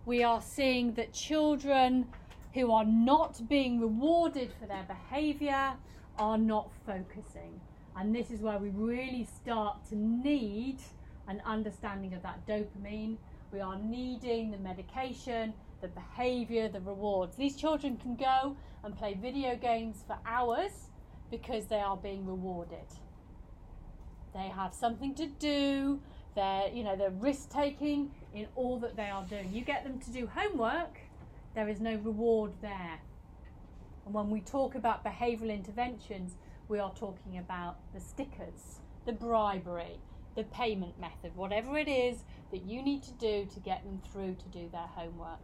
we are seeing that children who are not being rewarded for their behaviour are not focusing. And this is where we really start to need an understanding of that dopamine. We are needing the medication, the behaviour, the rewards. These children can go and play video games for hours because they are being rewarded. They have something to do. They're risk-taking in all that they are doing. You get them to do homework, there is no reward there. And when we talk about behavioural interventions, we are talking about the stickers, the bribery, the payment method, whatever it is that you need to do to get them through to do their homework.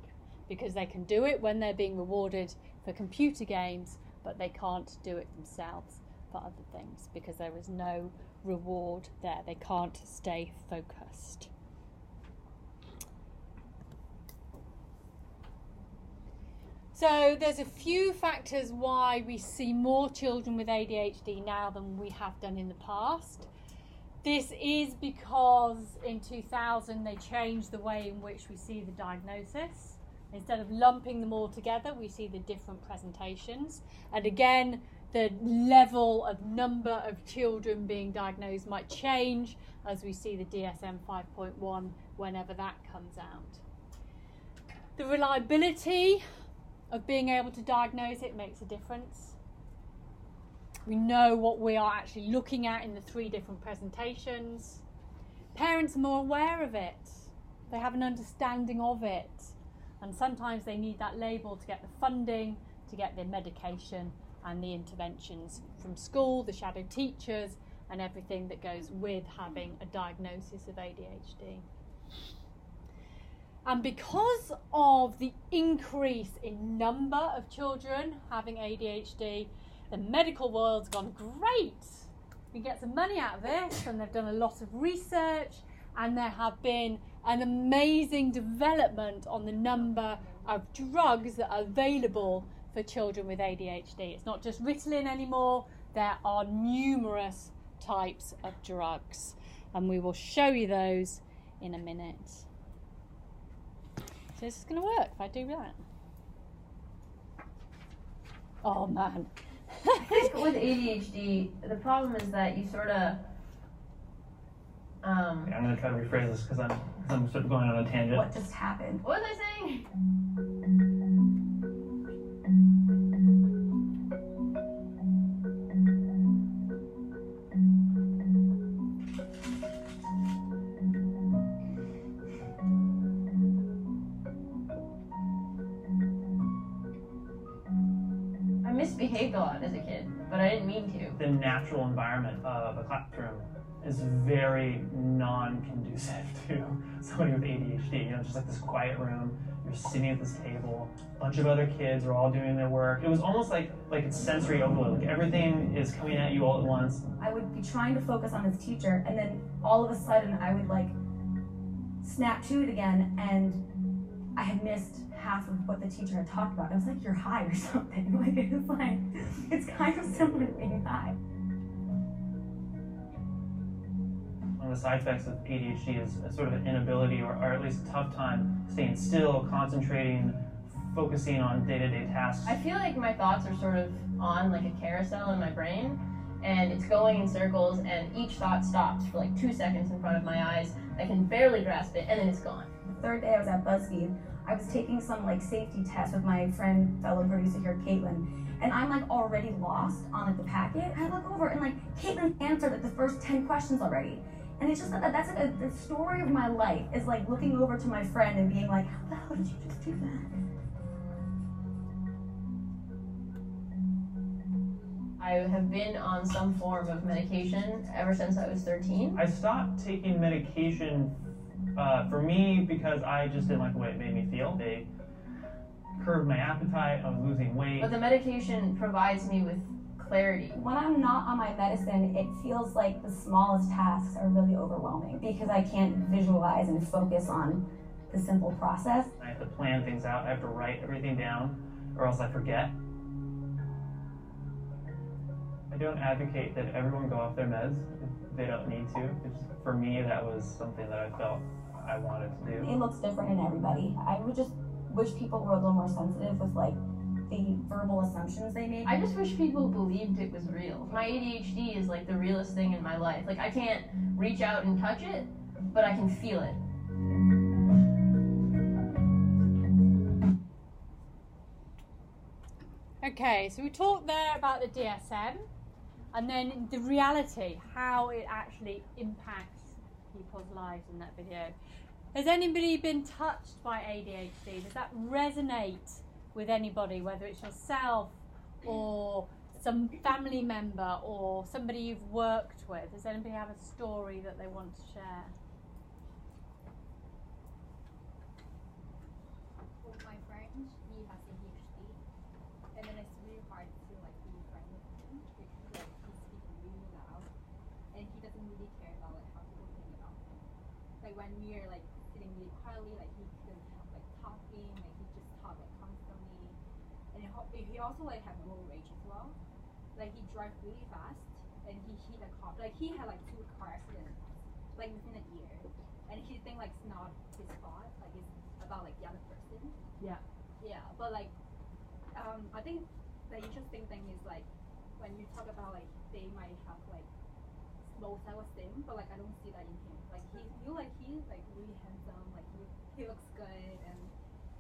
Because they can do it when they're being rewarded for computer games, but they can't do it themselves for other things because there is no reward there. They can't stay focused. So there's a few factors why we see more children with ADHD now than we have done in the past. This is because in 2000 they changed the way in which we see the diagnosis. Instead of lumping them all together, we see the different presentations. And again, the level of number of children being diagnosed might change as we see the DSM 5.1 whenever that comes out. The reliability of being able to diagnose it makes a difference. We know what we are actually looking at in the 3 different presentations. Parents are more aware of it. They have an understanding of it. And sometimes they need that label to get the funding, to get the medication and the interventions from school, the shadow teachers, and everything that goes with having a diagnosis of ADHD. And because of the increase in number of children having ADHD, the medical world's gone, great, we get some money out of this, and they've done a lot of research, and there have been an amazing development on the number of drugs that are available for children with ADHD. It's not just Ritalin anymore, there are numerous types of drugs, and we will show you those in a minute. So this is going to work if I do that. Oh man. I think with ADHD, the problem is that you sort of... I'm going to try to rephrase this because I'm sort of going on a tangent. What just happened? What was I saying? I misbehaved a lot as a kid, but I didn't mean to. The natural environment of a classroom is very non-conducive to somebody with ADHD. You know, just like this quiet room, you're sitting at this table, a bunch of other kids are all doing their work. It was almost like it's sensory overload. Like everything is coming at you all at once. I would be trying to focus on this teacher, and then all of a sudden I would like snap to it again, and I had missed half of what the teacher had talked about. I was like, you're high or something. It's kind of similar to being high. One of the side effects of ADHD is a sort of an inability, or at least a tough time staying still, concentrating, focusing on day-to-day tasks. I feel like my thoughts are sort of on like a carousel in my brain, and it's going in circles, and each thought stops for like 2 seconds in front of my eyes. I can barely grasp it, and then it's gone. The third day I was at BuzzFeed, I was taking some like safety test with my friend, fellow producer here, Caitlin, and I'm like already lost on like the packet. I look over and like Caitlin answered like the first 10 questions already. And it's just that's like the story of my life is like looking over to my friend and being like, how the hell did you just do that? I have been on some form of medication ever since I was 13. I stopped taking medication for me because I just didn't like the way it made me feel. They curbed my appetite, I was losing weight. But the medication provides me with clarity. When I'm not on my medicine, it feels like the smallest tasks are really overwhelming because I can't visualize and focus on the simple process. I have to plan things out, I have to write everything down, or else I forget. I don't advocate that everyone go off their meds if they don't need to. For me, that was something that I felt I wanted to do. It looks different in everybody. I would just wish people were a little more sensitive with like the verbal assumptions they make. I just wish people believed it was real. My ADHD is like the realest thing in my life. Like I can't reach out and touch it, but I can feel it. Okay, so we talked there about the DSM and then the reality, how it actually impacts people's lives in that video. Has anybody been touched by ADHD? Does that resonate with anybody, whether it's yourself or some family member or somebody you've worked with? Does anybody have a story that they want to share? Well, my friend, he has ADHD, and then it's really hard to like be friends with him because like he speaks really loud, and he doesn't really care about like how people think about him. Like when we're like sitting really quietly, like he doesn't have like talking, like he just talk like constantly, and he also like have low rage as well. Like he drives really fast, and he hit a car. Like he had like 2 car accidents, like within a year, and he think like it's not his fault, like it's about like the other person. Yeah. Yeah, but like, I think the interesting thing is like when you talk about like they might have like low self-esteem, but like I don't see that in him. Like he's like really handsome, like he looks good, and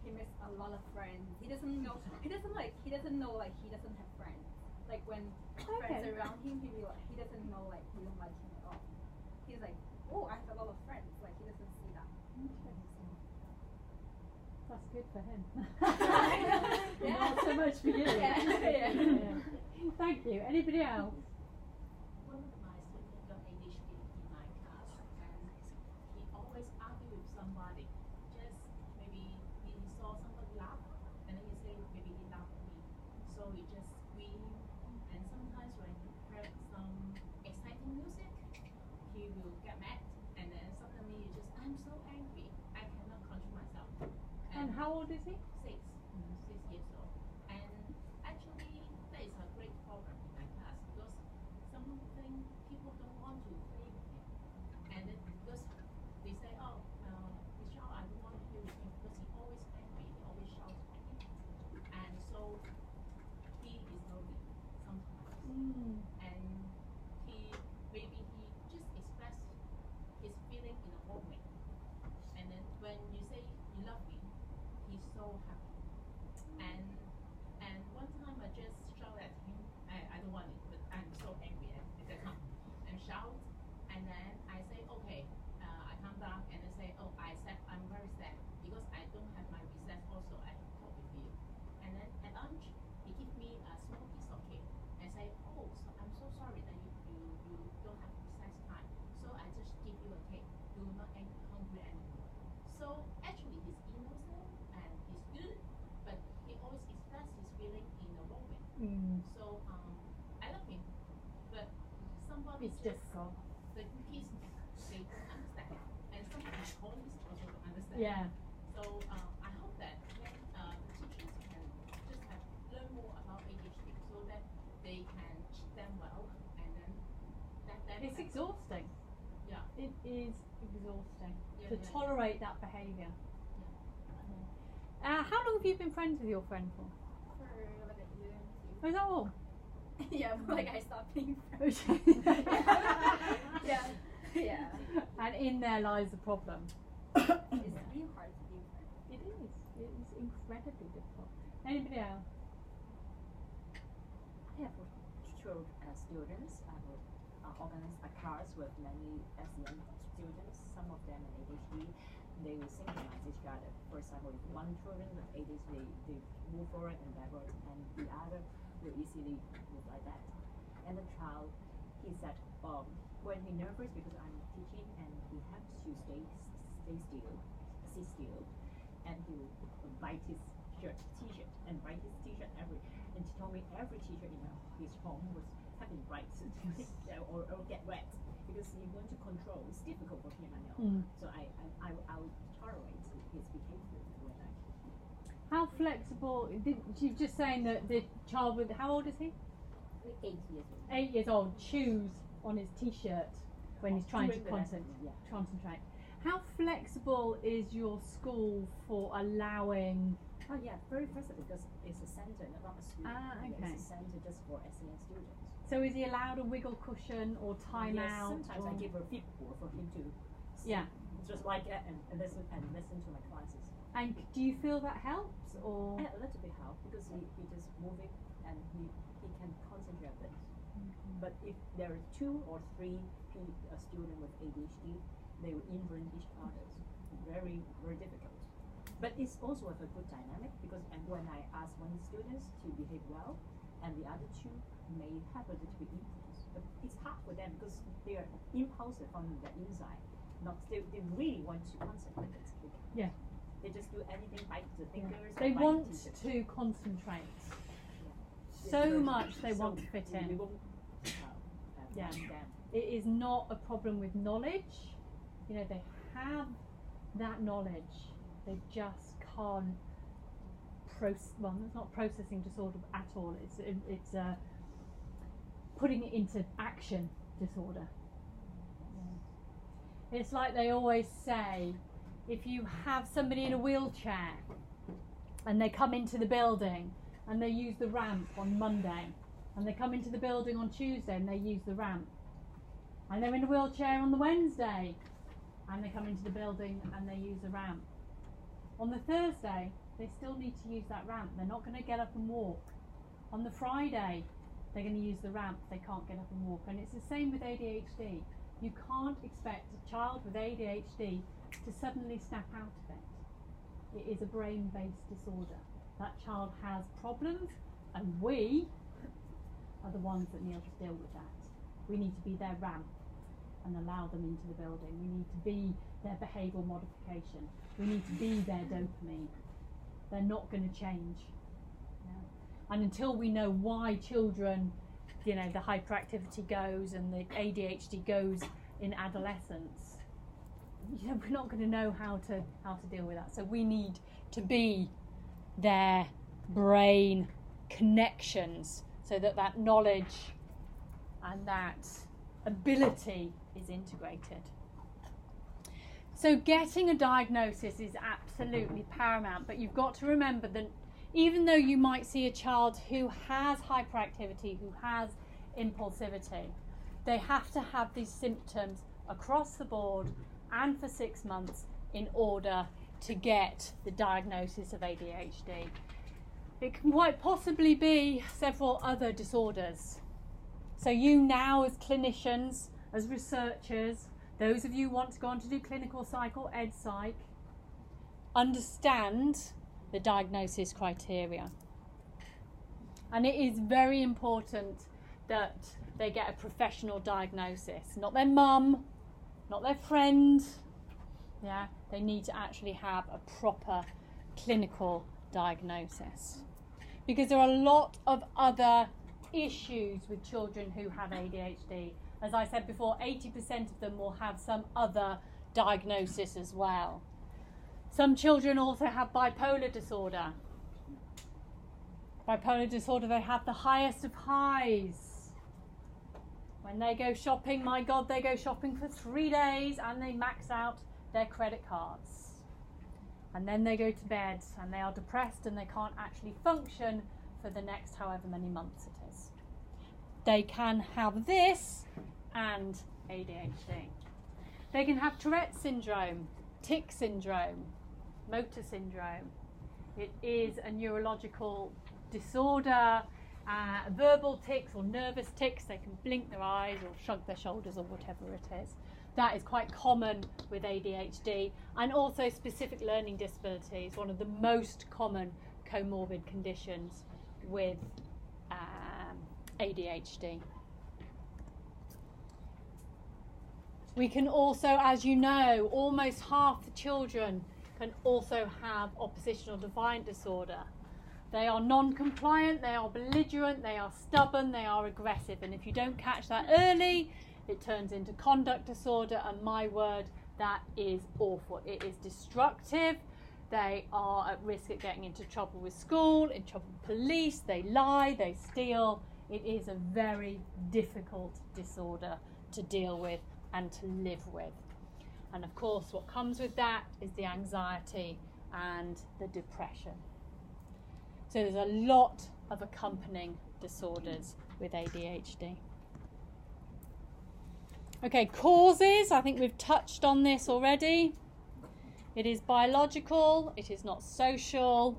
he makes a lot of friends. He doesn't know like he doesn't have friends. Like when friends are around him, he doesn't know like we don't like him at all. He's like, oh, I have a lot of friends. Like he doesn't see that. That's good for him. Not so much for you. Yeah. Thank you. Anybody else? One of my students got ADHD in my class, and he always argued with somebody. Just maybe he saw somebody laugh, and then he say maybe he laughed at me. So he just scream, and sometimes when he heard some exciting music, he will get mad, and then suddenly he just, I'm so angry, I cannot control myself. And how old is he? 6 years old. And actually, that is a great problem in my class because something people don't want to play with him. And then because they say, oh, Michelle, I don't want to play with him because he's always angry, he always shouts at me. And so he is lonely sometimes. And maybe he just express his feeling in a moment. And then when you say you love me, he's so happy. And one time I just shout at him. I don't want it, but I'm so angry at the time. And shout, and then I say, okay, I come down and I say, oh, I'm very sad because I don't have my recess also. I talk with you. And then at lunch, he give me a small piece of cake and say, oh, so I'm so sorry that you don't have recess time. So I just give you a cake. You're not hungry anymore. So actually, he's innocent and he's good, but he always expresses his feeling in a moment. So I love him, but somebody It's difficult. The kids they don't understand, and some of the colleagues also don't understand. Yeah. So I hope that the teachers can just learn more about ADHD so that they can teach them well, and then that It's exhausting. Yeah. It is exhausting Yeah, to yeah. tolerate that behaviour. How long have you been friends with your friend for? For like a year. Oh, is that all? Yeah, but like I stopped being friends. Yeah. And in there lies the problem. It's really hard to be friends. It is. It is incredibly difficult. Anybody else? Yeah, for students, I would organize a class with many SEN students. Some of them in ADHD, they will synchronize each other. For example, if one children with ADHD, they move forward and backwards, and the other will easily move like that. And the child, he said, when he's nervous because I'm teaching, and he has to stay still, sit still, and he will bite his t-shirt, and bite his t-shirt and she told me every teacher in his home was having bites or get wet because he wants to control. It's difficult for him, I know. So I'll tolerate his behavior when I. How flexible? You're just saying that the child with how old is he? 8 years old. 8 years old chews on his t-shirt when he's trying to During concentrate. How flexible is your school for allowing Oh yeah, very flexible because it's a center, not a school. Okay. It's a center just for SEN students. So is he allowed a wiggle cushion or time Yes, out? sometimes I give a flip board for him to Yeah. just like and listen to my classes. And do you feel that helps, or? A little bit help because he just moving and he can concentrate a bit. But if there are 2 or 3 students with ADHD, they will influence each other. Very, very difficult. But it's also a good dynamic because when I ask one student to behave well, and the other 2 may have a little bit influence. But it's hard for them because they are impulsive from the inside. They really want to concentrate. Yeah. They just do anything, bite the fingers. They bite want the teeth. to concentrate. Yeah. So It's much they so want to fit we in. won't, Yeah. mind them. It is not a problem with knowledge. You know, they have that knowledge. They just can't well, it's not processing disorder at all. It's putting it into action disorder. Yeah. It's like they always say, if you have somebody in a wheelchair and they come into the building and they use the ramp on Monday, and they come into the building on Tuesday and they use the ramp, and they're in a wheelchair on the Wednesday and they come into the building and they use the ramp. On the Thursday, they still need to use that ramp. They're not going to get up and walk. On the Friday, they're going to use the ramp. They can't get up and walk. And it's the same with ADHD. You can't expect a child with ADHD to suddenly snap out of it. It is a brain-based disorder. That child has problems, and we are the ones that need to deal with that. We need to be their ramp and allow them into the building. We need to be their behavioural modification. We need to be their dopamine. They're not going to change. Yeah. And until we know why children, you know, the hyperactivity goes and the ADHD goes in adolescence, you know, we're not going to know how to deal with that. So we need to be their brain connections so that that knowledge and that ability is integrated. So getting a diagnosis is absolutely paramount, but you've got to remember that even though you might see a child who has hyperactivity, who has impulsivity, they have to have these symptoms across the board and for 6 months in order to get the diagnosis of ADHD. It can quite possibly be several other disorders. So you now, as clinicians, as researchers, those of you who want to go on to do clinical psych or ed psych, understand the diagnosis criteria. And it is very important that they get a professional diagnosis, not their mum, not their friend. Yeah, they need to actually have a proper clinical diagnosis. Because there are a lot of other issues with children who have ADHD. As I said before, 80% of them will have some other diagnosis as well. Some children also have bipolar disorder. Bipolar disorder, they have the highest of highs. When they go shopping, my God, they go shopping for 3 days and they max out their credit cards. And then they go to bed and they are depressed and they can't actually function for the next however many months it is. They can have this and ADHD. They can have Tourette syndrome, tic syndrome, motor syndrome. It is a neurological disorder, verbal tics or nervous tics. They can blink their eyes or shrug their shoulders or whatever it is. That is quite common with ADHD, and also specific learning disabilities, one of the most common comorbid conditions with ADHD. We can also, as you know, almost half the children can also have oppositional defiant disorder. They are non-compliant, they are belligerent, they are stubborn, they are aggressive, and if you don't catch that early, it turns into conduct disorder, and my word, that is awful. It is destructive. They are at risk of getting into trouble with school, in trouble with police, they lie, they steal. It is a very difficult disorder to deal with and to live with. And of course, what comes with that is the anxiety and the depression. So there's a lot of accompanying disorders with ADHD. Okay, causes. I think we've touched on this already. It is biological, it is not social.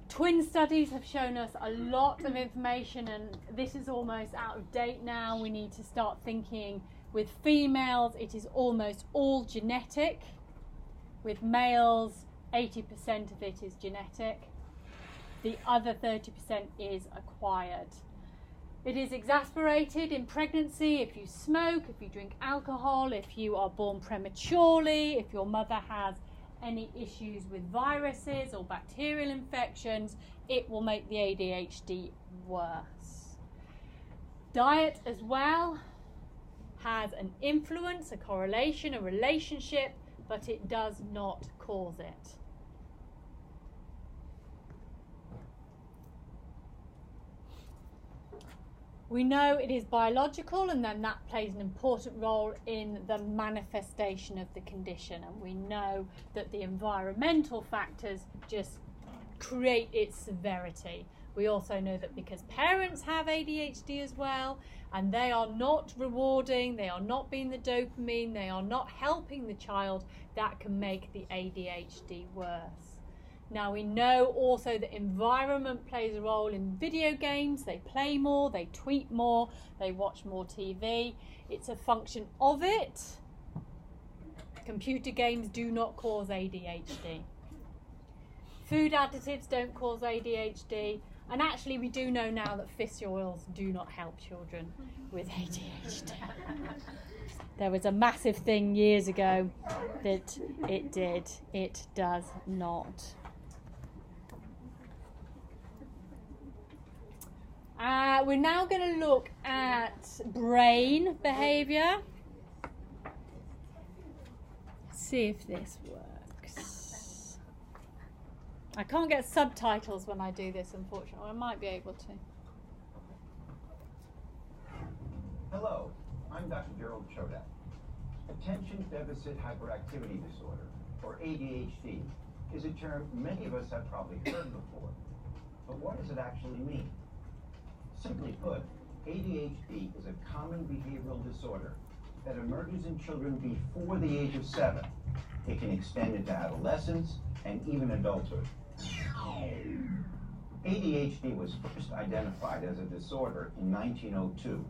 Twin studies have shown us a lot of information, and this is almost out of date now. We need to start thinking with females, it is almost all genetic. With males, 80% of it is genetic. The other 30% is acquired. It is exacerbated in pregnancy if you smoke, if you drink alcohol, if you are born prematurely, if your mother has any issues with viruses or bacterial infections, it will make the ADHD worse. Diet as well has an influence, a correlation, a relationship, but it does not cause it. We know it is biological, and then that plays an important role in the manifestation of the condition. And we know that the environmental factors just create its severity. We also know that because parents have ADHD as well, and they are not rewarding, they are not being the dopamine, they are not helping the child, that can make the ADHD worse. Now we know also that environment plays a role in video games. They play more, they tweet more, they watch more TV. It's a function of it. Computer games do not cause ADHD. Food additives don't cause ADHD. And actually we do know now that fish oils do not help children with ADHD. There was a massive thing years ago that it did. It does not. We're now going to look at brain behaviour. See if this works. I can't get subtitles when I do this, unfortunately. I might be able to. Hello, I'm Dr. Gerald Chodak. Attention Deficit Hyperactivity Disorder, or ADHD, is a term many of us have probably heard before. But what does it actually mean? Simply put, ADHD is a common behavioral disorder that emerges in children before the age of 7. It can extend into adolescence and even adulthood. ADHD was first identified as a disorder in 1902,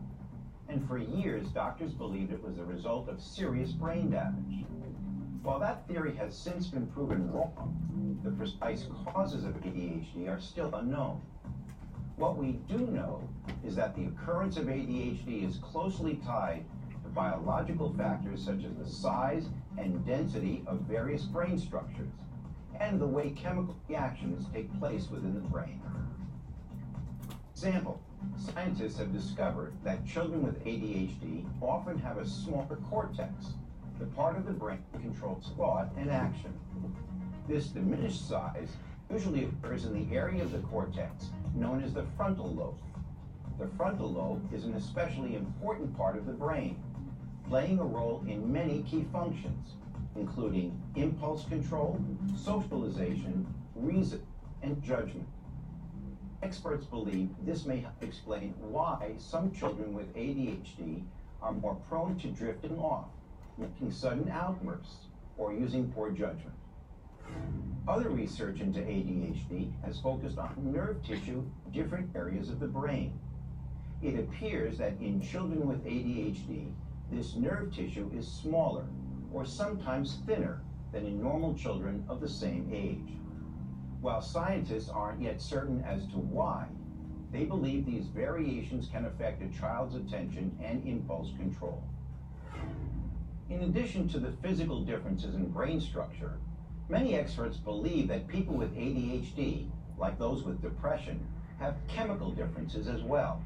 and for years doctors believed it was the result of serious brain damage. While that theory has since been proven wrong, the precise causes of ADHD are still unknown. What we do know is that the occurrence of ADHD is closely tied to biological factors such as the size and density of various brain structures and the way chemical reactions take place within the brain. Example, scientists have discovered that children with ADHD often have a smaller cortex, the part of the brain that controls thought and action. This diminished size usually occurs in the area of the cortex known as the frontal lobe. The frontal lobe is an especially important part of the brain, playing a role in many key functions, including impulse control, socialization, reason, and judgment. Experts believe this may explain why some children with ADHD are more prone to drifting off, making sudden outbursts, or using poor judgment. Other research into ADHD has focused on nerve tissue in different areas of the brain. It appears that in children with ADHD, this nerve tissue is smaller or sometimes thinner than in normal children of the same age. While scientists aren't yet certain as to why, they believe these variations can affect a child's attention and impulse control. In addition to the physical differences in brain structure, many experts believe that people with ADHD, like those with depression, have chemical differences as well.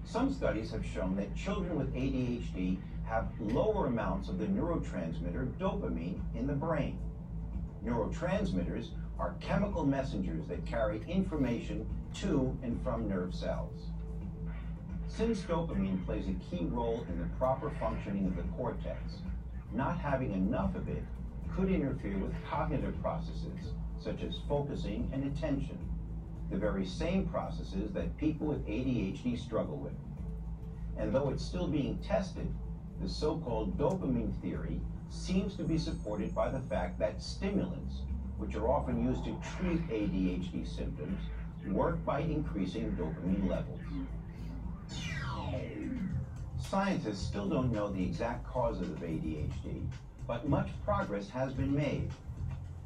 Some studies have shown that children with ADHD have lower amounts of the neurotransmitter dopamine in the brain. Neurotransmitters are chemical messengers that carry information to and from nerve cells. Since dopamine plays a key role in the proper functioning of the cortex, not having enough of it could interfere with cognitive processes such as focusing and attention, the very same processes that people with ADHD struggle with. And though it's still being tested, the so-called dopamine theory seems to be supported by the fact that stimulants, which are often used to treat ADHD symptoms, work by increasing dopamine levels. Scientists still don't know the exact causes of ADHD, but much progress has been made.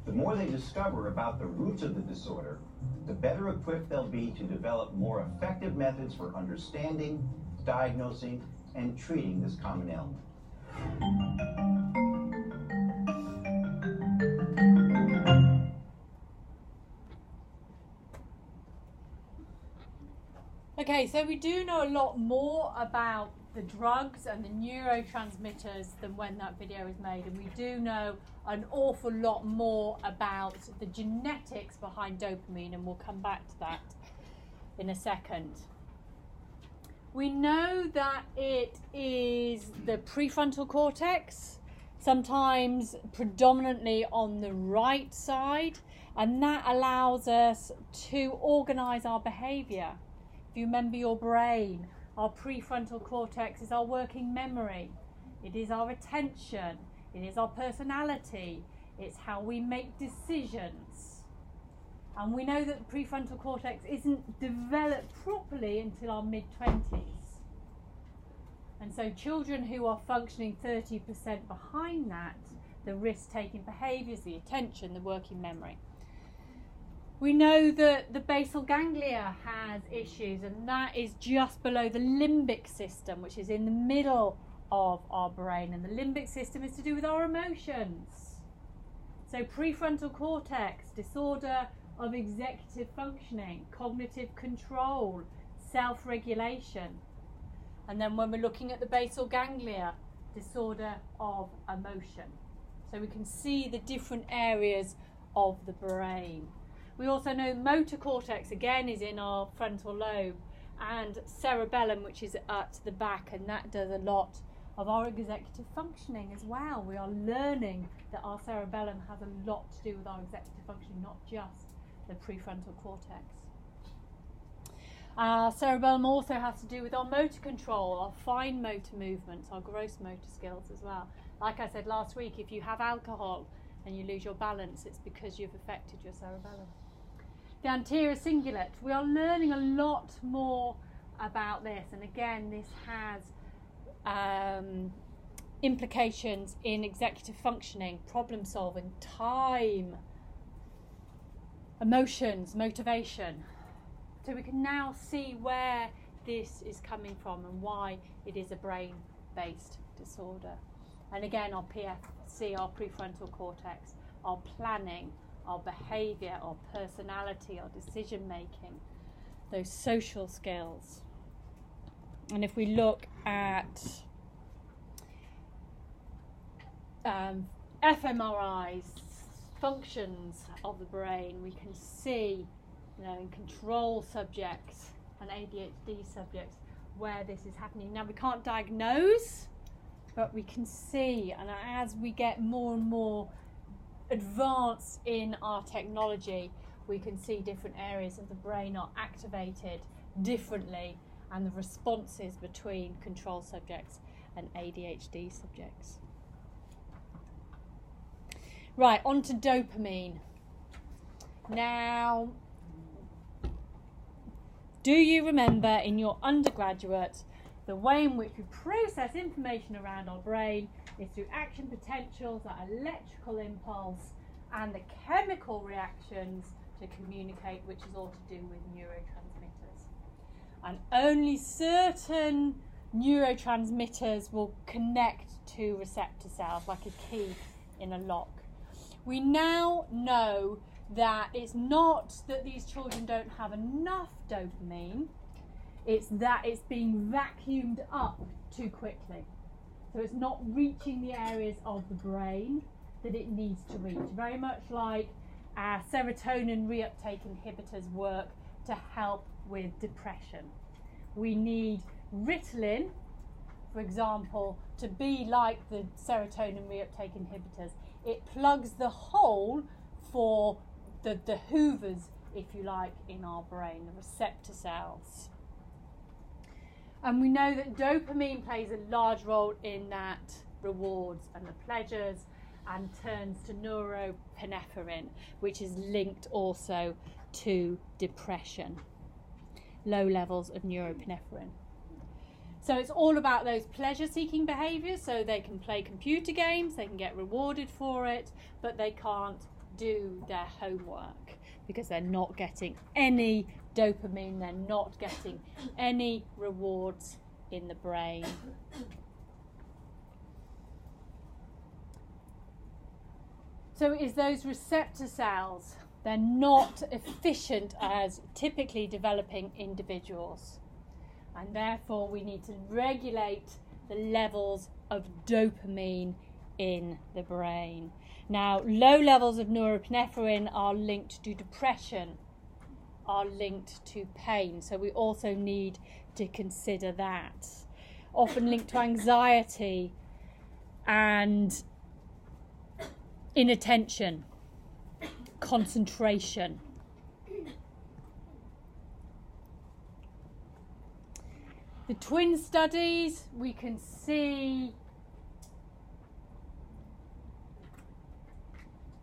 The more they discover about the roots of the disorder, the better equipped they'll be to develop more effective methods for understanding, diagnosing, and treating this common ailment. Okay, so we do know a lot more about the drugs and the neurotransmitters than when that video was made, and we do know an awful lot more about the genetics behind dopamine, and we'll come back to that in a second. We know that it is the prefrontal cortex, sometimes predominantly on the right side, and that allows us to organise our behaviour. If you remember your brain, our prefrontal cortex is our working memory, it is our attention, it is our personality, it's how we make decisions. And we know that the prefrontal cortex isn't developed properly until our mid-20s. And so children who are functioning 30% behind that, the risk-taking behaviours, the attention, the working memory. We know that the basal ganglia has issues, and that is just below the limbic system, which is in the middle of our brain. And the limbic system is to do with our emotions. So prefrontal cortex, disorder of executive functioning, cognitive control, self-regulation. And then when we're looking at the basal ganglia, disorder of emotion. So we can see the different areas of the brain. We also know motor cortex, again, is in our frontal lobe, and cerebellum, which is at the back, and that does a lot of our executive functioning as well. We are learning that our cerebellum has a lot to do with our executive functioning, not just the prefrontal cortex. Our cerebellum also has to do with our motor control, our fine motor movements, our gross motor skills as well. Like I said last week, if you have alcohol and you lose your balance, it's because you've affected your cerebellum. The anterior cingulate, we are learning a lot more about this, and again, this has implications in executive functioning, problem solving, time, emotions, motivation. So we can now see where this is coming from and why it is a brain-based disorder. And again, our PFC, our prefrontal cortex, our planning, our behaviour, our personality, our decision making, those social skills. And if we look at fMRIs, functions of the brain, we can see, in control subjects and ADHD subjects where this is happening. Now, we can't diagnose, but we can see, and as we get more and more advanced in our technology, we can see different areas of the brain are activated differently, and the responses between control subjects and ADHD subjects. Right, on to dopamine. Now, do you remember in your undergraduate, the way in which we process information around our brain is through action potentials, that electrical impulse, and the chemical reactions to communicate, which is all to do with neurotransmitters. And only certain neurotransmitters will connect to receptor cells, like a key in a lock. We now know that it's not that these children don't have enough dopamine, it's that it's being vacuumed up too quickly. So it's not reaching the areas of the brain that it needs to reach. Very much like our serotonin reuptake inhibitors work to help with depression. We need Ritalin, for example, to be like the serotonin reuptake inhibitors. It plugs the hole for the hoovers, if you like, in our brain, the receptor cells. And we know that dopamine plays a large role in that rewards and the pleasures, and turns to norepinephrine, which is linked also to depression, low levels of norepinephrine. So it's all about those pleasure-seeking behaviours, so they can play computer games, they can get rewarded for it, but they can't do their homework because they're not getting any dopamine, they're not getting any rewards in the brain. So it's those receptor cells, they're not efficient as typically developing individuals. And therefore we need to regulate the levels of dopamine in the brain. Now, low levels of norepinephrine are linked to depression, are linked to pain. So we also need to consider that. Often linked to anxiety and inattention, concentration. The twin studies, we can see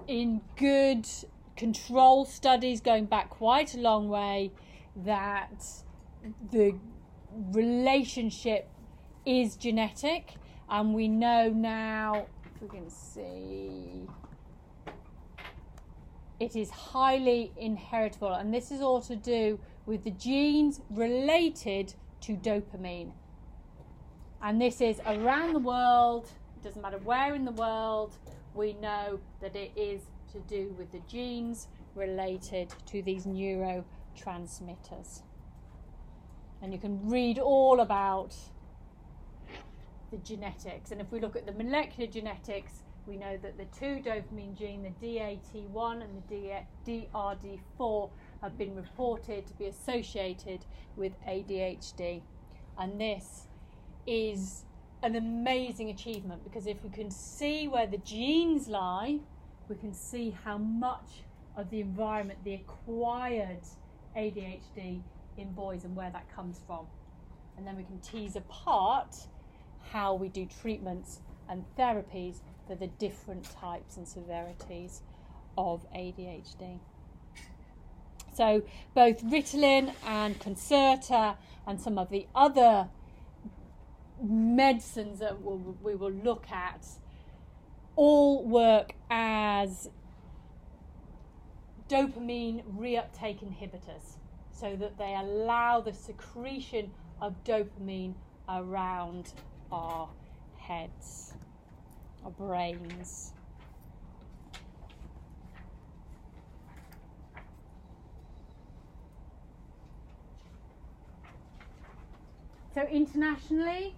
in good control studies going back quite a long way that the relationship is genetic, and we know now, if we can see, it is highly inheritable, and this is all to do with the genes related to dopamine. And this is around the world, it doesn't matter where in the world, we know that it is to do with the genes related to these neurotransmitters. And you can read all about the genetics. And if we look at the molecular genetics, we know that the two dopamine gene, the DAT1 and the DRD4, have been reported to be associated with ADHD. And this is an amazing achievement, because if we can see where the genes lie, we can see how much of the environment, the acquired ADHD in boys, and where that comes from. And then we can tease apart how we do treatments and therapies for the different types and severities of ADHD. So both Ritalin and Concerta and some of the other medicines that we will look at all work as dopamine reuptake inhibitors, so that they allow the secretion of dopamine around our heads, our brains. So internationally,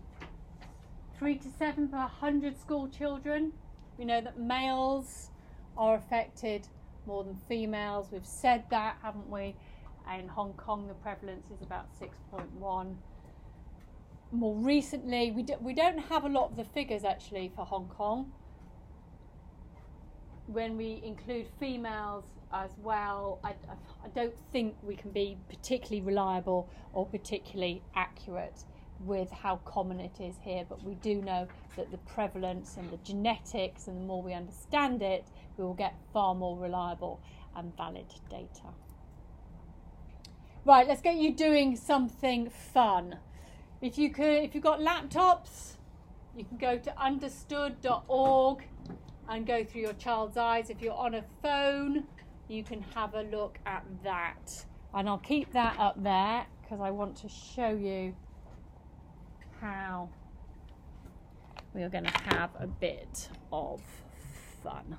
3 to 7 per 100 school children. We know that males are affected more than females. We've said that, haven't we? In Hong Kong, the prevalence is about 6.1. More recently, we don't have a lot of the figures actually for Hong Kong. When we include females as well, I don't think we can be particularly reliable or particularly accurate with how common it is here, but we do know that the prevalence and the genetics, and the more we understand it, we will get far more reliable and valid data. Right, let's get you doing something fun. If you've got laptops, you can go to understood.org and go through your child's eyes. If you're on a phone, you can have a look at that. And I'll keep that up there because I want to show you how we are going to have a bit of fun.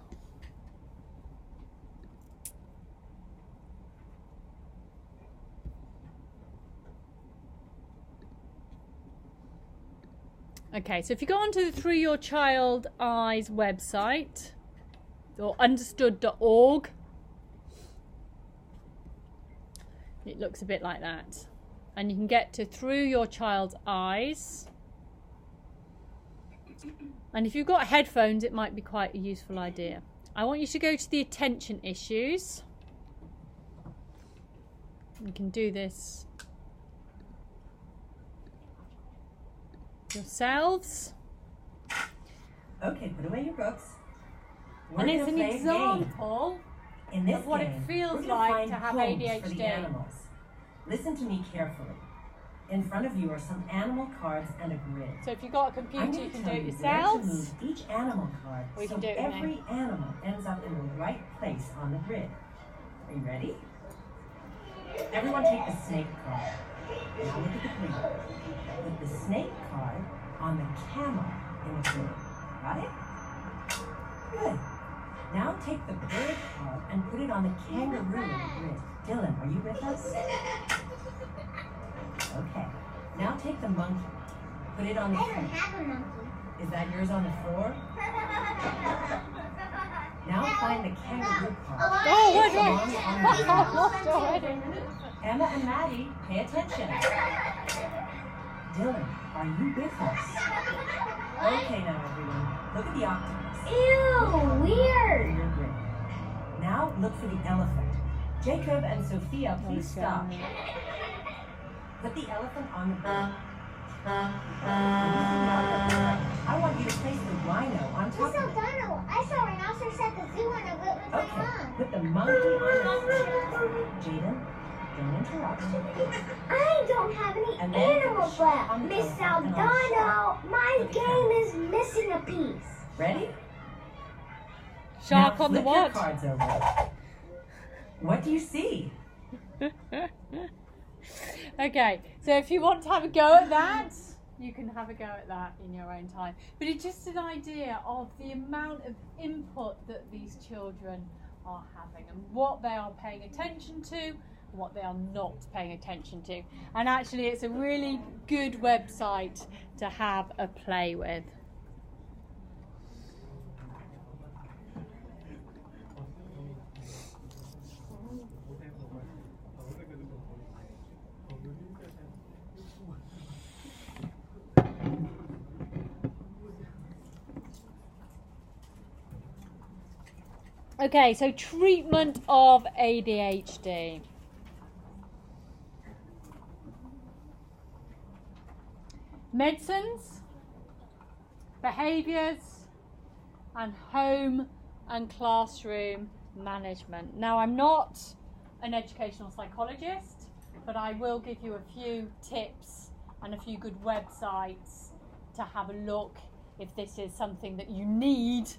Okay, so if you go onto the Through Your Child Eyes website, or understood.org, it looks a bit like that. And you can get to Through Your Child's Eyes. And if you've got headphones, it might be quite a useful idea. I want you to go to the attention issues. You can do this yourselves. Okay, put away your books. And it's an example of what it feels like to have ADHD. Listen to me carefully. In front of you are some animal cards and a grid. So if you've got a computer, you can do it yourselves. Each animal card, or you so can do it every animal ends up in the right place on the grid. Are you ready? Everyone take the snake card. Now look at the grid. Put the snake card on the camel in the grid. Got it? Good. Now take the bird card and put it on the kangaroo in the grid. Dylan, are you with us? Okay. Now take the monkey. Put it on the floor. I don't have a monkey. Is that yours on the floor? Now find the kangaroo card. Oh, wait. Already. Emma and Maddie, pay attention. Dylan, are you with us? Okay now everyone, look at the octopus. Ew, weird. Now look for the elephant. Jacob and Sophia, please stop. Put the elephant on the board. I want you to place the rhino on top of it. I saw rhinoceros at the zoo when I went with my mom. Put the monkey on the Jaden, don't interrupt. I don't have any animals left. Miss Saldano, my game is missing a piece. Ready? Shark now on the flip what? Your cards over. What do you see? Okay, so if you want to have a go at that, you can have a go at that in your own time. But it's just an idea of the amount of input that these children are having and what they are paying attention to and what they are not paying attention to. And actually it's a really good website to have a play with. Okay, so treatment of ADHD. Medicines, behaviours, and home and classroom management. Now, I'm not an educational psychologist, but I will give you a few tips and a few good websites to have a look if this is something that you need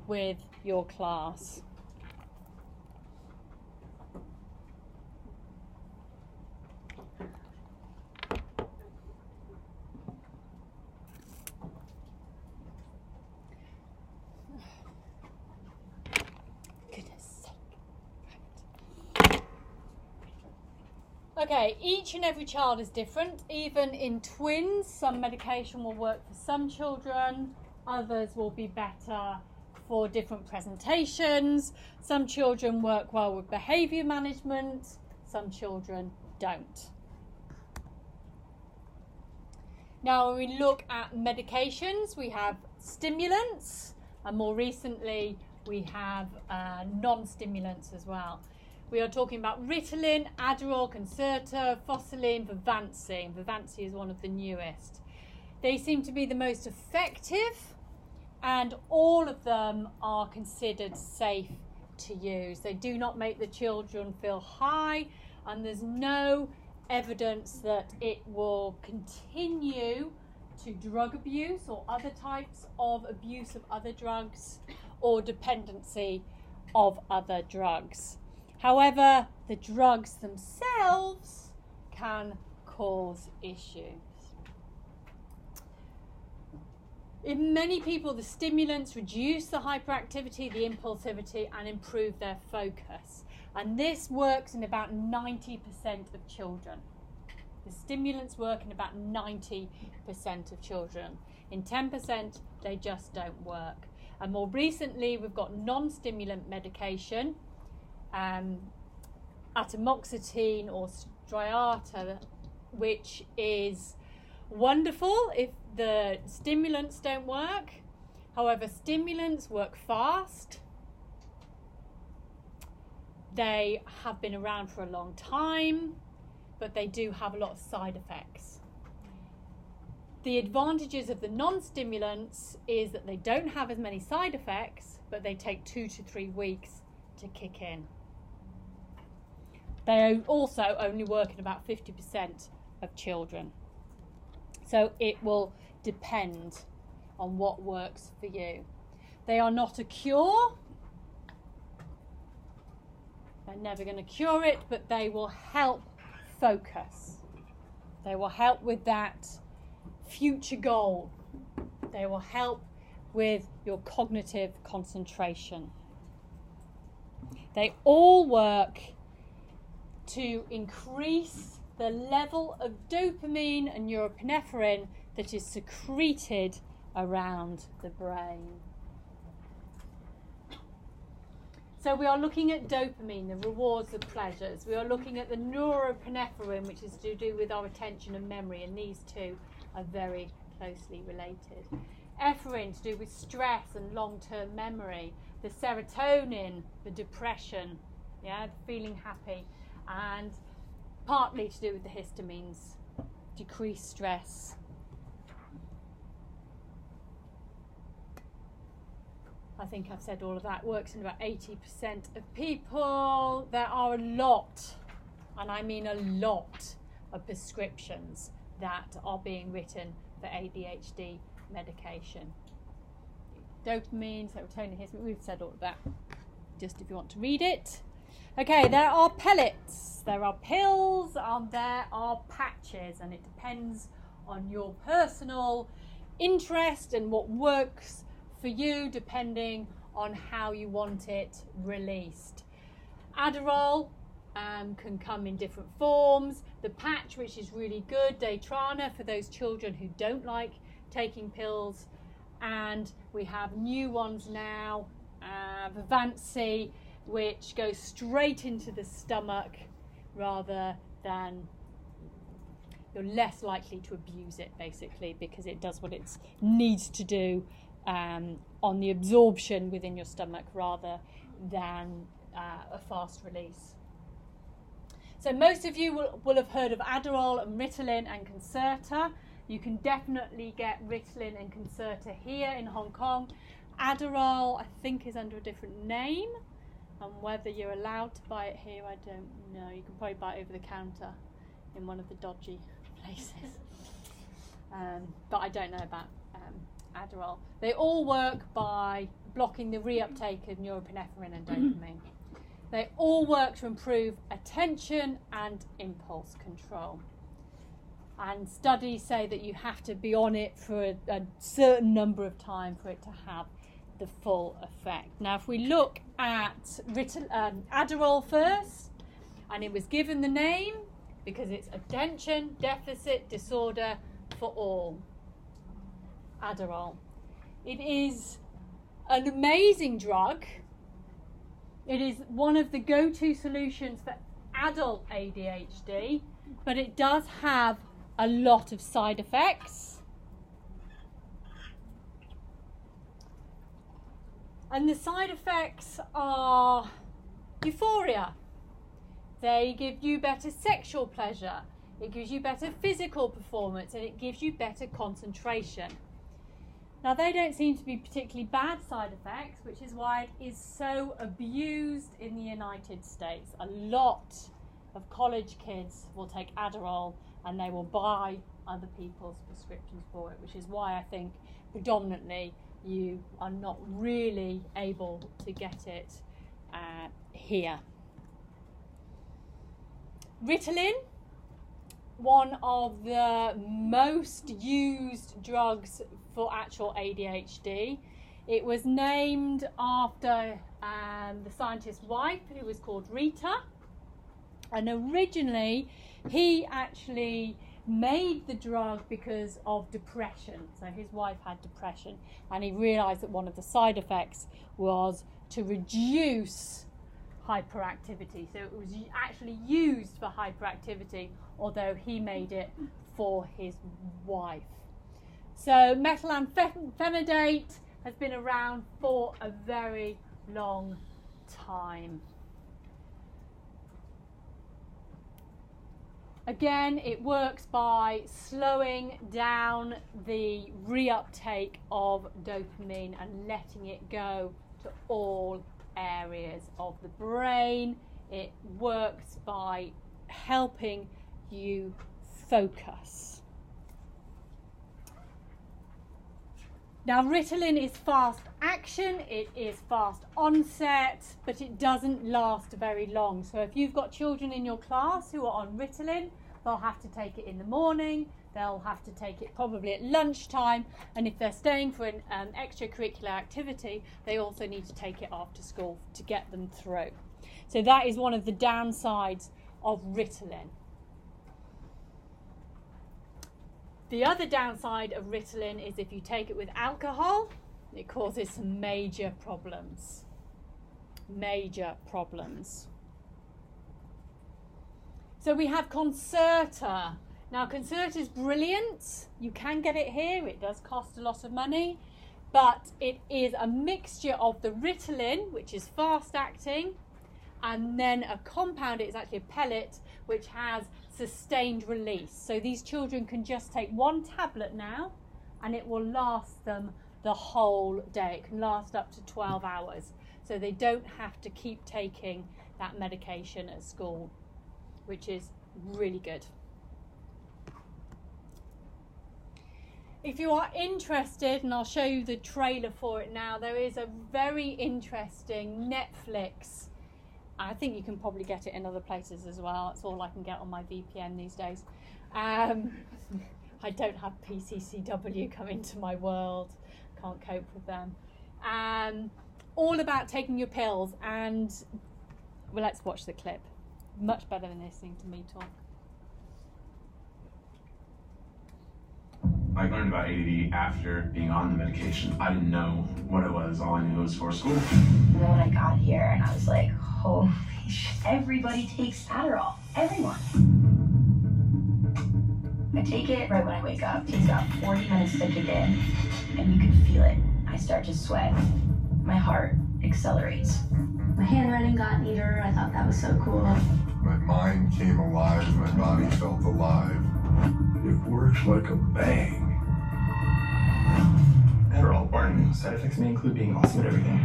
with your class. Okay, each and every child is different. Even in twins, some medication will work for some children, others will be better for different presentations. Some children work well with behaviour management, some children don't. Now, when we look at medications, we have stimulants, and more recently we have non-stimulants as well. We are talking about Ritalin, Adderall, Concerta, Fosilin, Vivancy. Vivancy is one of the newest. They seem to be the most effective, and all of them are considered safe to use. They do not make the children feel high, and there's no evidence that it will continue to drug abuse or other types of abuse of other drugs or dependency of other drugs. However, the drugs themselves can cause issues. In many people, the stimulants reduce the hyperactivity, the impulsivity, and improve their focus. And this works in about 90% of children. The stimulants work in about 90% of children. In 10%, they just don't work. And more recently, we've got non-stimulant medication, atomoxetine or Striata, which is wonderful if the stimulants don't work. However, stimulants work fast. They have been around for a long time. but they do have a lot of side effects. The advantages of the non-stimulants is that they don't have as many side effects, but they take 2 to 3 weeks to kick in. They also only work in about 50% of children. So it will depend on what works for you. They are not a cure. They're never going to cure it, but they will help focus. They will help with that future goal. They will help with your cognitive concentration. They all work to increase the level of dopamine and norepinephrine that is secreted around the brain. So we are looking at dopamine, the rewards of pleasures. We are looking at the norepinephrine, which is to do with our attention and memory, and these two are very closely related. Epinephrine to do with stress and long-term memory. The serotonin, the depression, yeah, feeling happy, and partly to do with the histamines, decreased stress. I think I've said all of that. Works in about 80% of people. There are a lot, and I mean a lot, of prescriptions that are being written for ADHD medication. Dopamine, serotonin, histamine, we've said all of that, just if you want to read it. Okay, there are pellets, there are pills, and there are patches, and it depends on your personal interest and what works for you, depending on how you want it released. Adderall can come in different forms. The patch, which is really good, Dietary for those children who don't like taking pills, and we have new ones now, Vivancy, which goes straight into the stomach rather than, you're less likely to abuse it basically, because it does what it needs to do on the absorption within your stomach rather than a fast release. So most of you will have heard of Adderall and Ritalin and Concerta. You can definitely get Ritalin and Concerta here in Hong Kong. Adderall, I think, is under a different name, and whether you're allowed to buy it here, I don't know. You can probably buy it over the counter in one of the dodgy places. But I don't know about Adderall. They all work by blocking the reuptake of norepinephrine and dopamine. They all work to improve attention and impulse control. And studies say that you have to be on it for a certain number of time for it to have the full effect. Now, if we look at Adderall first, and it was given the name because it's Attention Deficit Disorder for all. Adderall. It is an amazing drug. It is one of the go-to solutions for adult ADHD, but it does have a lot of side effects. And the side effects are euphoria. They give you better sexual pleasure. It gives you better physical performance, and it gives you better concentration. Now, they don't seem to be particularly bad side effects, which is why it is so abused in the United States. A lot of college kids will take Adderall and they will buy other people's prescriptions for it, which is why I think predominantly you are not really able to get it here. Ritalin, one of the most used drugs for actual ADHD. It was named after the scientist's wife, who was called Rita, and originally he actually made the drug because of depression. So his wife had depression, and he realized that one of the side effects was to reduce hyperactivity. So it was actually used for hyperactivity, although he made it for his wife. So methamphetamidate has been around for a very long time. Again, it works by slowing down the reuptake of dopamine and letting it go to all areas of the brain. It works by helping you focus. Now, Ritalin is fast action, it is fast onset, but it doesn't last very long. So if you've got children in your class who are on Ritalin, they'll have to take it in the morning, they'll have to take it probably at lunchtime, and if they're staying for an extracurricular activity, they also need to take it after school to get them through. So that is one of the downsides of Ritalin. The other downside of Ritalin is if you take it with alcohol, it causes some major problems. Major problems. So we have Concerta. Now, Concerta is brilliant. You can get it here. It does cost a lot of money, but it is a mixture of the Ritalin, which is fast acting, and then a compound. It's actually a pellet, which has sustained release. So these children can just take one tablet now, and it will last them the whole day. It can last up to 12 hours. So they don't have to keep taking that medication at school, which is really good. If you are interested, and I'll show you the trailer for it now, there is a very interesting Netflix. I think you can probably get it in other places as well. It's all I can get on my VPN these days. I don't have PCCW come into my world. Can't cope with them. All about taking your pills, and well, let's watch the clip. Much better than listening to me talk. I learned about ADD after being on the medication. I didn't know what it was. All I knew was for school. And then when I got here, and I was like, holy shit, everybody takes Adderall. Everyone. I take it right when I wake up. It takes about 40 minutes to kick in, and you can feel it. I start to sweat. My heart accelerates. My handwriting got neater. I thought that was so cool. My mind came alive. My body felt alive. It works like a bang. Adderall warning. Side effects may include being awesome at everything.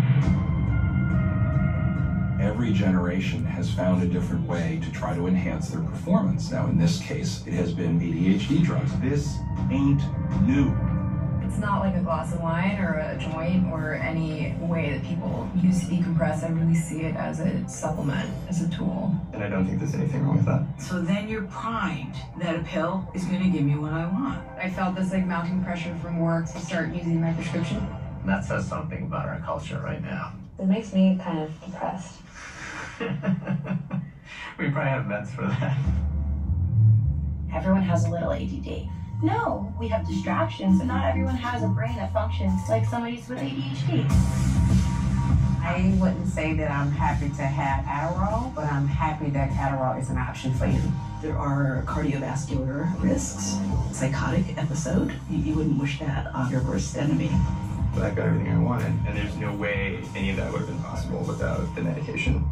Every generation has found a different way to try to enhance their performance. Now, in this case, it has been ADHD drugs. This ain't new. It's not like a glass of wine or a joint or any way that people use to decompress. I really see it as a supplement, as a tool. And I don't think there's anything wrong with that. So then you're primed that a pill is going to give me what I want. I felt this like mounting pressure from work to start using my prescription. And that says something about our culture right now. It makes me kind of depressed. We probably have meds for that. Everyone has a little ADD. No, we have distractions, but not everyone has a brain that functions like somebody's with ADHD. I wouldn't say that I'm happy to have Adderall, but I'm happy that Adderall is an option for you. There are cardiovascular risks, psychotic episode. You wouldn't wish that on your worst enemy. But I've got everything I wanted, and there's no way any of that would have been possible without the medication.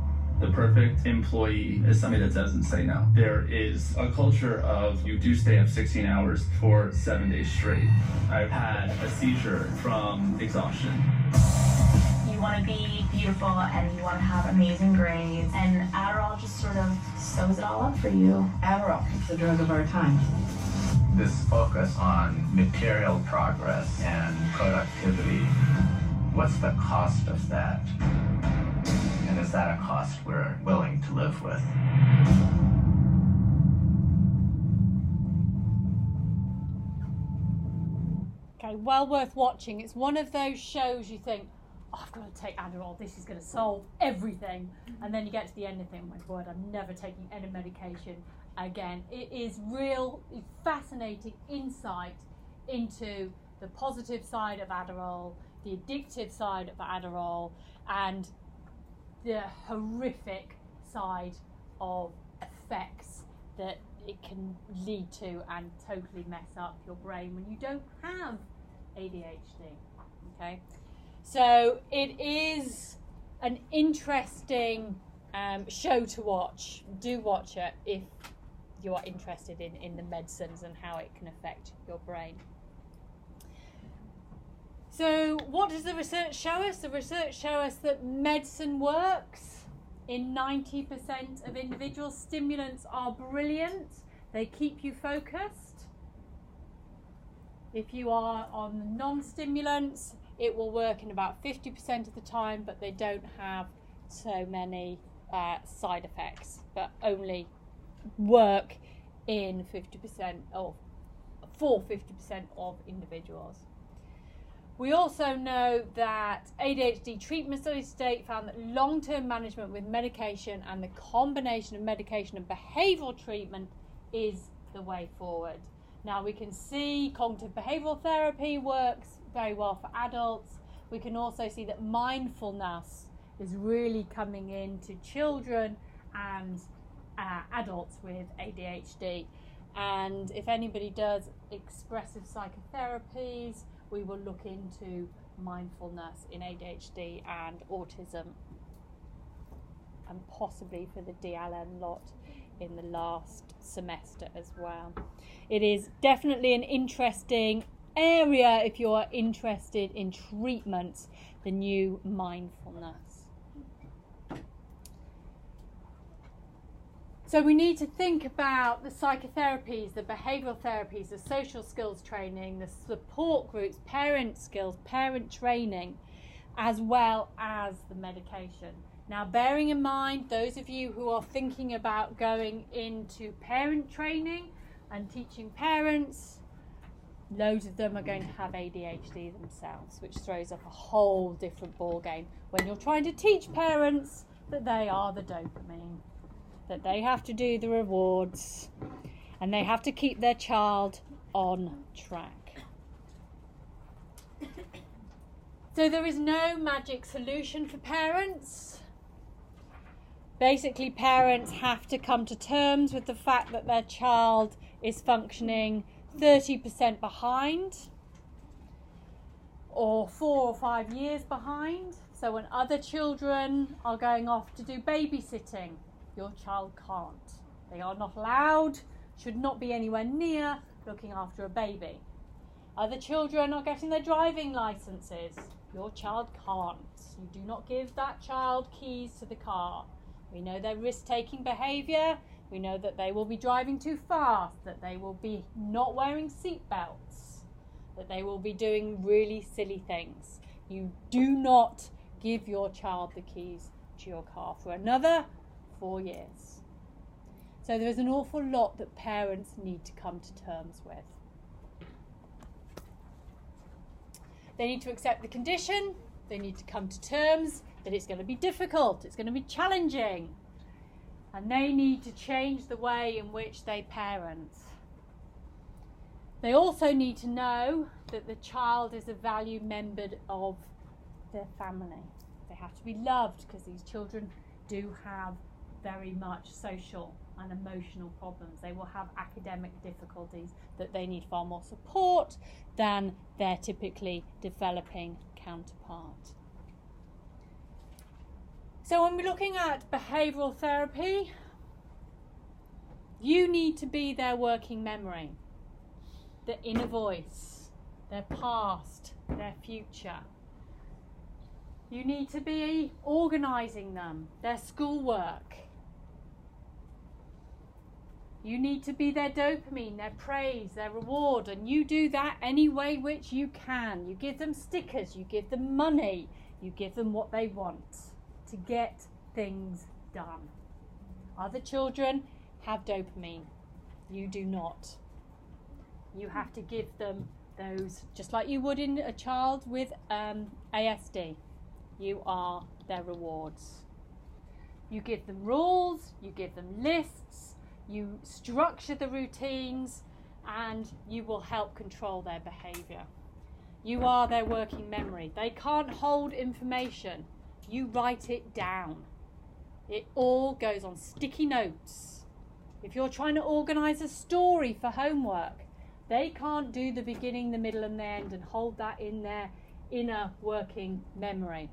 The perfect employee is somebody that doesn't say no. There is a culture of you do stay up 16 hours for 7 days straight. I've had a seizure from exhaustion. You want to be beautiful and you want to have amazing grades, and Adderall just sort of sews it all up for you. Adderall, it's the drug of our time. This focus on material progress and productivity, what's the cost of that? And is that a cost we're willing to live with? Okay, well worth watching. It's one of those shows you think, oh, I've got to take Adderall, this is going to solve everything. And then you get to the end and think, oh my word, I'm never taking any medication again. It is real fascinating insight into the positive side of Adderall, the addictive side of Adderall, and the horrific side of effects that it can lead to and totally mess up your brain when you don't have ADHD. Okay, so it is an interesting show to watch. Do watch it if you are interested in the medicines and how it can affect your brain. So what does the research show us? The research shows us that medicine works in 90% of individuals. Stimulants are brilliant. They keep you focused. If you are on non-stimulants, it will work in about 50% of the time, but they don't have so many side effects, but only work in 50% of, for 50% of individuals. We also know that ADHD treatment studies to date found that long-term management with medication and the combination of medication and behavioural treatment is the way forward. Now we can see cognitive behavioural therapy works very well for adults. We can also see that mindfulness is really coming into children and adults with ADHD. And if anybody does expressive psychotherapies, we will look into mindfulness in ADHD and autism, and possibly for the DLN lot in the last semester as well. It is definitely an interesting area if you are interested in treatments, the new mindfulness. So we need to think about the psychotherapies, the behavioural therapies, the social skills training, the support groups, parent skills, parent training, as well as the medication. Now, bearing in mind, those of you who are thinking about going into parent training and teaching parents, loads of them are going to have ADHD themselves, which throws up a whole different ballgame when you're trying to teach parents that they are the dopamine, that they have to do the rewards, and they have to keep their child on track. So there is no magic solution for parents. Basically, parents have to come to terms with the fact that their child is functioning 30% behind, or 4 or 5 years behind. So when other children are going off to do babysitting, your child can't. They are not allowed, should not be anywhere near looking after a baby. Other children are getting their driving licenses. Your child can't. You do not give that child keys to the car. We know their risk-taking behaviour. We know that they will be driving too fast, that they will be not wearing seat belts, that they will be doing really silly things. You do not give your child the keys to your car for another 4 years. So there is an awful lot that parents need to come to terms with. They need to accept the condition. They need to come to terms that it's going to be difficult, it's going to be challenging, and they need to change the way in which they parent. They also need to know that the child is a valued member of their family. They have to be loved, because these children do have very much social and emotional problems. They will have academic difficulties that they need far more support than their typically developing counterpart. So when we're looking at behavioural therapy, you need to be their working memory, the inner voice, their past, their future. You need to be organising them, their schoolwork. You need to be their dopamine, their praise, their reward, and you do that any way which you can. You give them stickers, you give them money, you give them what they want to get things done. Other children have dopamine. You do not. You have to give them those, just like you would in a child with ASD. You are their rewards. You give them rules, you give them lists, you structure the routines, and you will help control their behaviour. You are their working memory. They can't hold information. You write it down. It all goes on sticky notes. If you're trying to organise a story for homework, they can't do the beginning, the middle and the end and hold that in their inner working memory.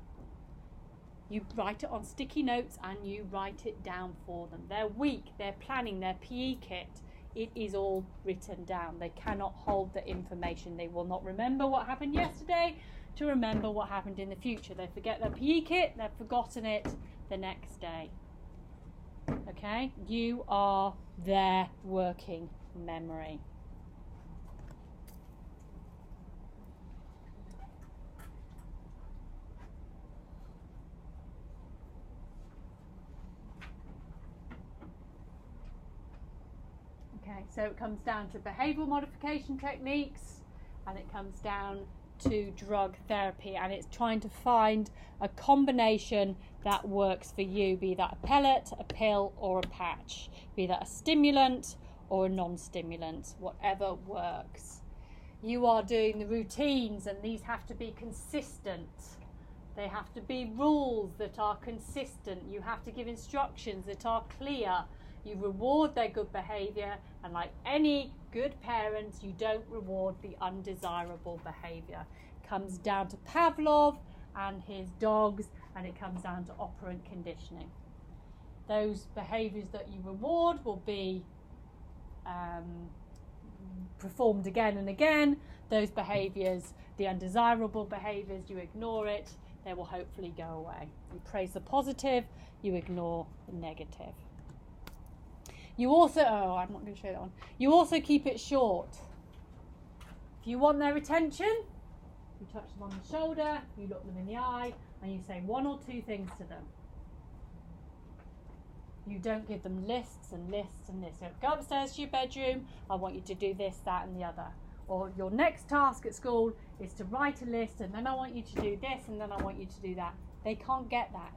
You write it on sticky notes and you write it down for them. Their week, their planning, their PE kit, it is all written down. They cannot hold the information. They will not remember what happened yesterday to remember what happened in the future. They forget their PE kit, they've forgotten it the next day. Okay, you are their working memory. Okay, so it comes down to behavioural modification techniques, and it comes down to drug therapy, and it's trying to find a combination that works for you, be that a pellet, a pill or a patch, be that a stimulant or a non-stimulant, whatever works. You are doing the routines, and these have to be consistent. They have to be rules that are consistent. You have to give instructions that are clear. You reward their good behaviour, and like any good parents, you don't reward the undesirable behaviour. It comes down to Pavlov and his dogs, and it comes down to operant conditioning. Those behaviours that you reward will be performed again and again. Those behaviours, the undesirable behaviours, you ignore it, they will hopefully go away. You praise the positive, you ignore the negative. You also, I'm not going to show that one. You also keep it short. If you want their attention, you touch them on the shoulder, you look them in the eye, and you say 1 or 2 things to them. You don't give them lists and lists and lists. So go upstairs to your bedroom, I want you to do this, that, and the other. Or your next task at school is to write a list, and then I want you to do this, and then I want you to do that. They can't get that.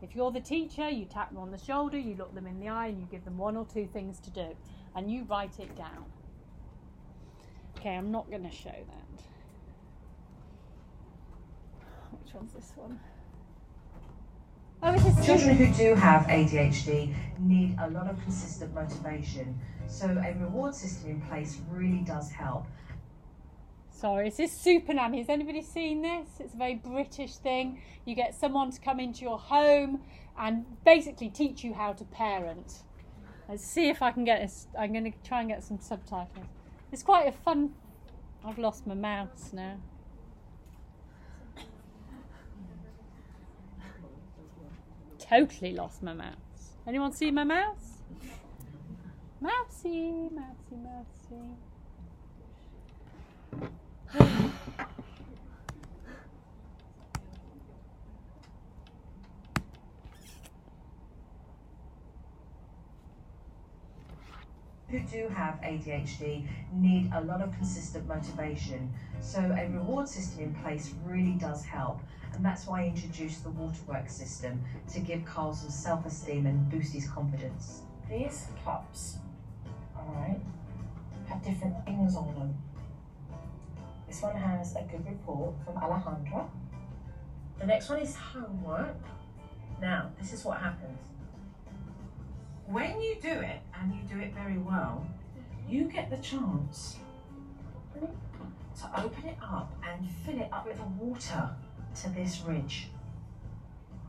If you're the teacher, you tap them on the shoulder, you look them in the eye, and you give them 1 or 2 things to do, and you write it down. Okay, I'm not going to show that. Which one's this one? Oh, it's a Children who do have ADHD need a lot of consistent motivation, so a reward system in place really does help. Sorry, is this Super Nanny? Has anybody seen this? It's a very British thing. You get someone to come into your home and basically teach you how to parent. Let's see if I can get this. I'm going to try and get some subtitles. It's quite a fun... I've lost my mouse now. Totally lost my mouse. Anyone see my mouse? Mousey, mousey, mousey. Who do have ADHD need a lot of consistent motivation, so a reward system in place really does help, and that's why I introduced the waterworks system to give Carl some self-esteem and boost his confidence. These cups, alright, have different things on them. This one has a good report from Alejandra. The next one is homework. Now, this is what happens. When you do it, and you do it very well, you get the chance to open it up and fill it up with water to this ridge.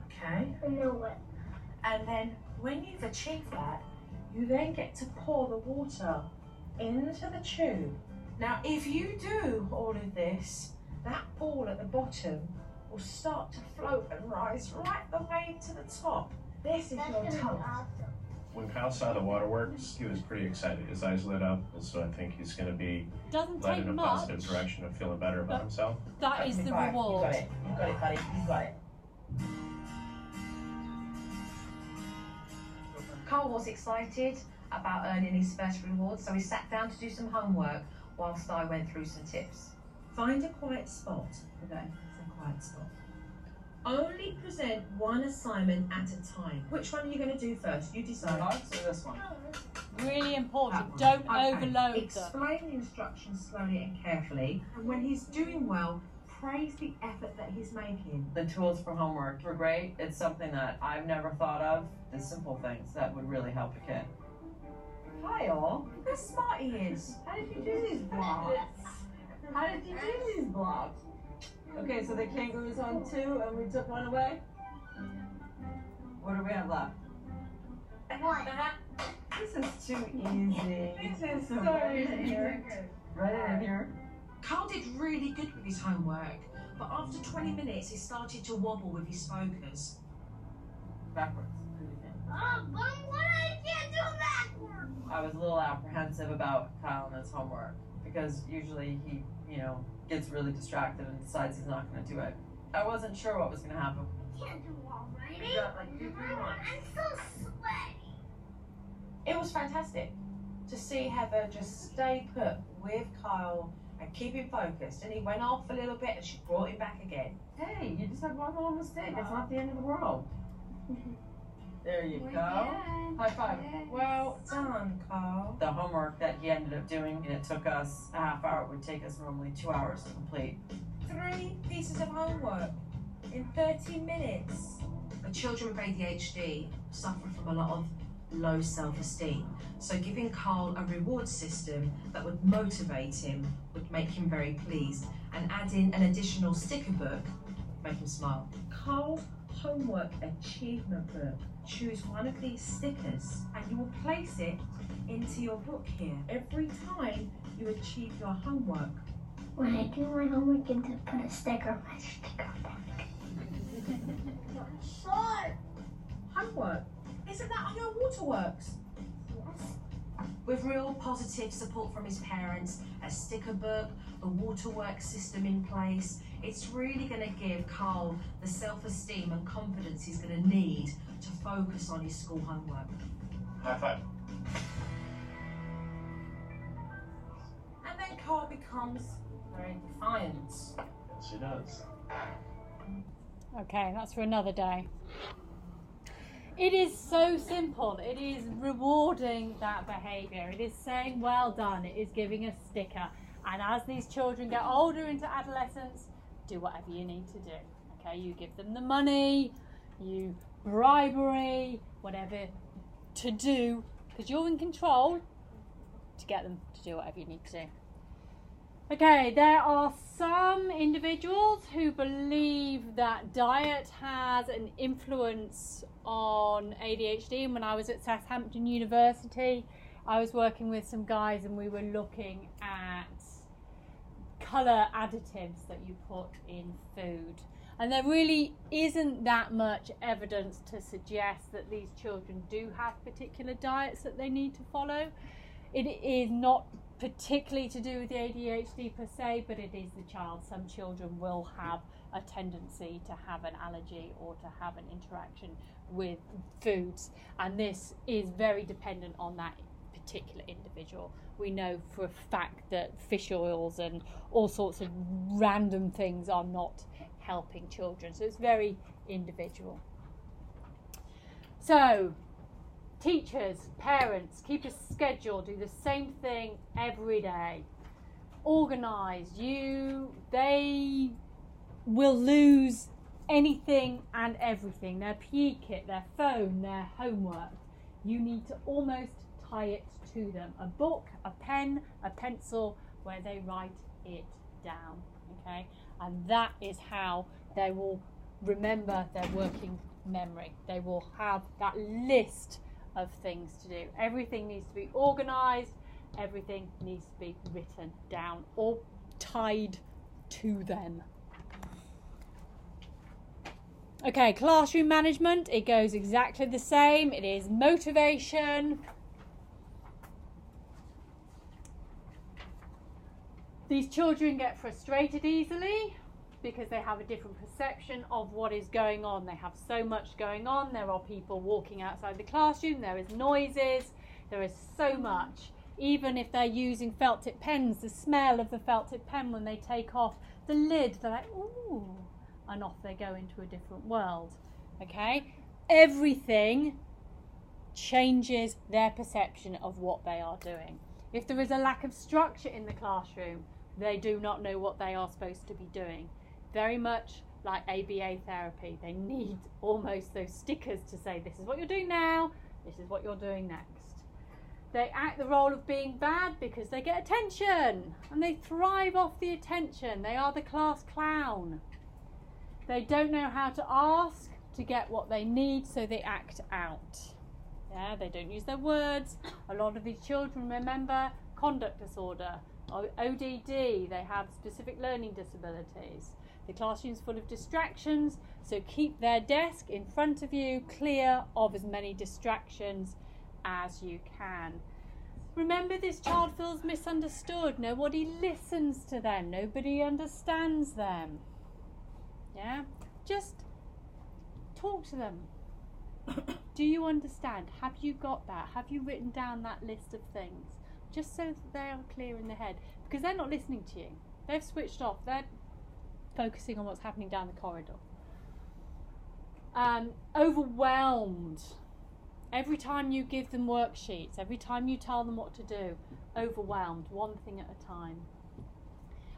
Okay? I know it. And then when you've achieved that, you then get to pour the water into the tube. Now, if you do all of this, that ball at the bottom will start to float and rise right the way to the top. This is your tongue. When Kyle saw the waterworks, he was pretty excited. His eyes lit up, and so I think he's going to be led in a positive direction of feeling better about himself. That is the reward. You got it, buddy. You got it. Carl was excited about earning his first reward, so he sat down to do some homework whilst I went through some tips. Find a quiet spot. Okay, it's a quiet spot. Only present one assignment at a time. Which one are you going to do first? You decide. So this one. Really important. Don't overload them. Explain the instructions slowly and carefully. And when he's doing well, praise the effort that he's making. The tools for homework were great. It's something that I've never thought of. The simple things that would really help a kid. Hi all. Look how smart he is. How did you do these blocks? How did you do these blocks? Okay, so the kangaroo's on 2 and we took 1 away? What do we have left? What? This is too easy. This is so easy. Write it in here. Carl did really good with his homework, but after 20 minutes he started to wobble with his focus. Backwards. Mom, I can't do backwards. I was a little apprehensive about Kyle and his homework because usually he, gets really distracted and decides he's not going to do it. I wasn't sure what was going to happen. Can't do already. You got like 2-3 months. I'm so sweaty. It was fantastic to see Heather just stay put with Kyle and keep him focused. And he went off a little bit and she brought him back again. Hey, you just had one little mistake. It's not the end of the world. There you We're go. done. High five. Yes. Well done, Kyle. The homework that he ended up doing, and it took us a half hour. It would take us normally 2 hours to complete. 3 pieces of homework in 30 minutes. The children with ADHD suffer from a lot of low self-esteem. So giving Carl a reward system that would motivate him would make him very pleased. And adding an additional sticker book would make him smile. Carl's homework achievement book. Choose one of these stickers and you will place it into your book here. Every time you achieve your homework. When I do my homework, I get to put a sticker on my sticker back. Short. Homework? Isn't that on your waterworks? Yes. With real positive support from his parents, a sticker book, the waterworks system in place, it's really going to give Carl the self-esteem and confidence he's going to need to focus on his school homework. High five. And then Carl becomes very defiant. Yes, he does. Okay, that's for another day. It is so simple. It is rewarding that behaviour. It is saying well done. It is giving a sticker. And as these children get older into adolescence, do whatever you need to do. Okay, you give them the money, you bribery, whatever to do, because you're in control to get them to do whatever you need to do. Okay, there are some individuals who believe that diet has an influence on ADHD. And when I was at Southampton University, I was working with some guys and we were looking at colour additives that you put in food. And there really isn't that much evidence to suggest that these children do have particular diets that they need to follow. It is not particularly to do with the ADHD per se, but it is the child. Some children will have a tendency to have an allergy or to have an interaction with foods, and this is very dependent on that particular individual. We know for a fact that fish oils and all sorts of random things are not helping children, so it's very individual. So teachers, parents, keep a schedule, do the same thing every day. Organise. They will lose anything and everything, their PE kit, their phone, their homework. You need to almost tie it to them. A book, a pen, a pencil, where they write it down, okay? And that is how they will remember their working memory. They will have that list of things to do. Everything needs to be organised, everything needs to be written down or tied to them. Okay, classroom management, it goes exactly the same. It is motivation. These children get frustrated easily because they have a different perception of what is going on. They have so much going on. There are people walking outside the classroom. There is noises. There is so much. Even if they're using felt tip pens, the smell of the felt tip pen when they take off the lid, they're like, ooh, and off they go into a different world. Okay? Everything changes their perception of what they are doing. If there is a lack of structure in the classroom, they do not know what they are supposed to be doing. Very much like ABA therapy. They need almost those stickers to say, this is what you're doing now, this is what you're doing next. They act the role of being bad because they get attention and they thrive off the attention. They are the class clown. They don't know how to ask to get what they need, so they act out. Yeah, they don't use their words. A lot of these children, remember, conduct disorder, ODD, they have specific learning disabilities. The classroom's full of distractions, so keep their desk in front of you clear of as many distractions as you can. Remember, this child feels misunderstood. Nobody listens to them. Nobody understands them. Yeah? Just talk to them. Do you understand? Have you got that? Have you written down that list of things? Just so that they are clear in their head. Because they're not listening to you. They've switched off. They're focusing on what's happening down the corridor. Overwhelmed. Every time you give them worksheets, every time you tell them what to do, overwhelmed, one thing at a time.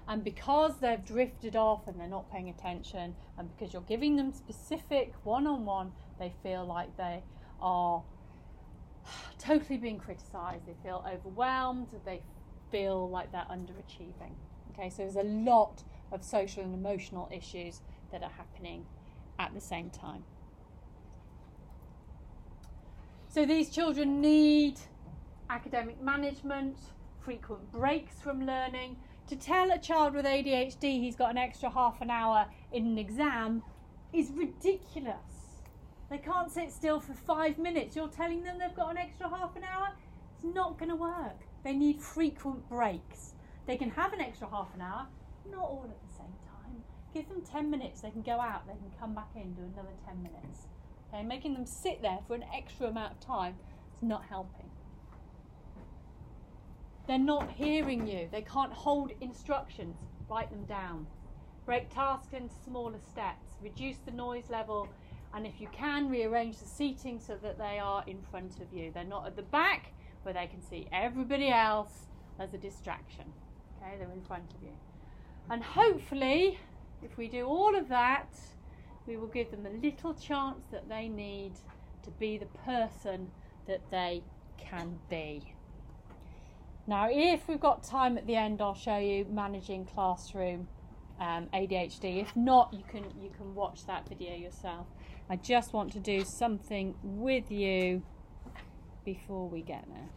And because they've drifted off and they're not paying attention, and because you're giving them specific one-on-one, they feel like they are totally being criticised. They feel overwhelmed. They feel like they're underachieving. Okay, so there's a lot of social and emotional issues that are happening at the same time. So these children need academic management, frequent breaks from learning. To tell a child with ADHD he's got an extra half an hour in an exam is ridiculous. They can't sit still for 5 minutes. You're telling them they've got an extra half an hour? It's not going to work. They need frequent breaks. They can have an extra half an hour, not all at the same time. Give them 10 minutes. They can go out. They can come back in, do another 10 minutes. Okay, making them sit there for an extra amount of time is not helping. They're not hearing you. They can't hold instructions. Write them down. Break tasks into smaller steps. Reduce the noise level. And if you can, rearrange the seating so that they are in front of you. They're not at the back where they can see everybody else as a distraction. Okay, they're in front of you. And hopefully, if we do all of that, we will give them a little chance that they need to be the person that they can be. Now, if we've got time at the end, I'll show you managing classroom ADHD. If not, you can watch that video yourself. I just want to do something with you before we get there.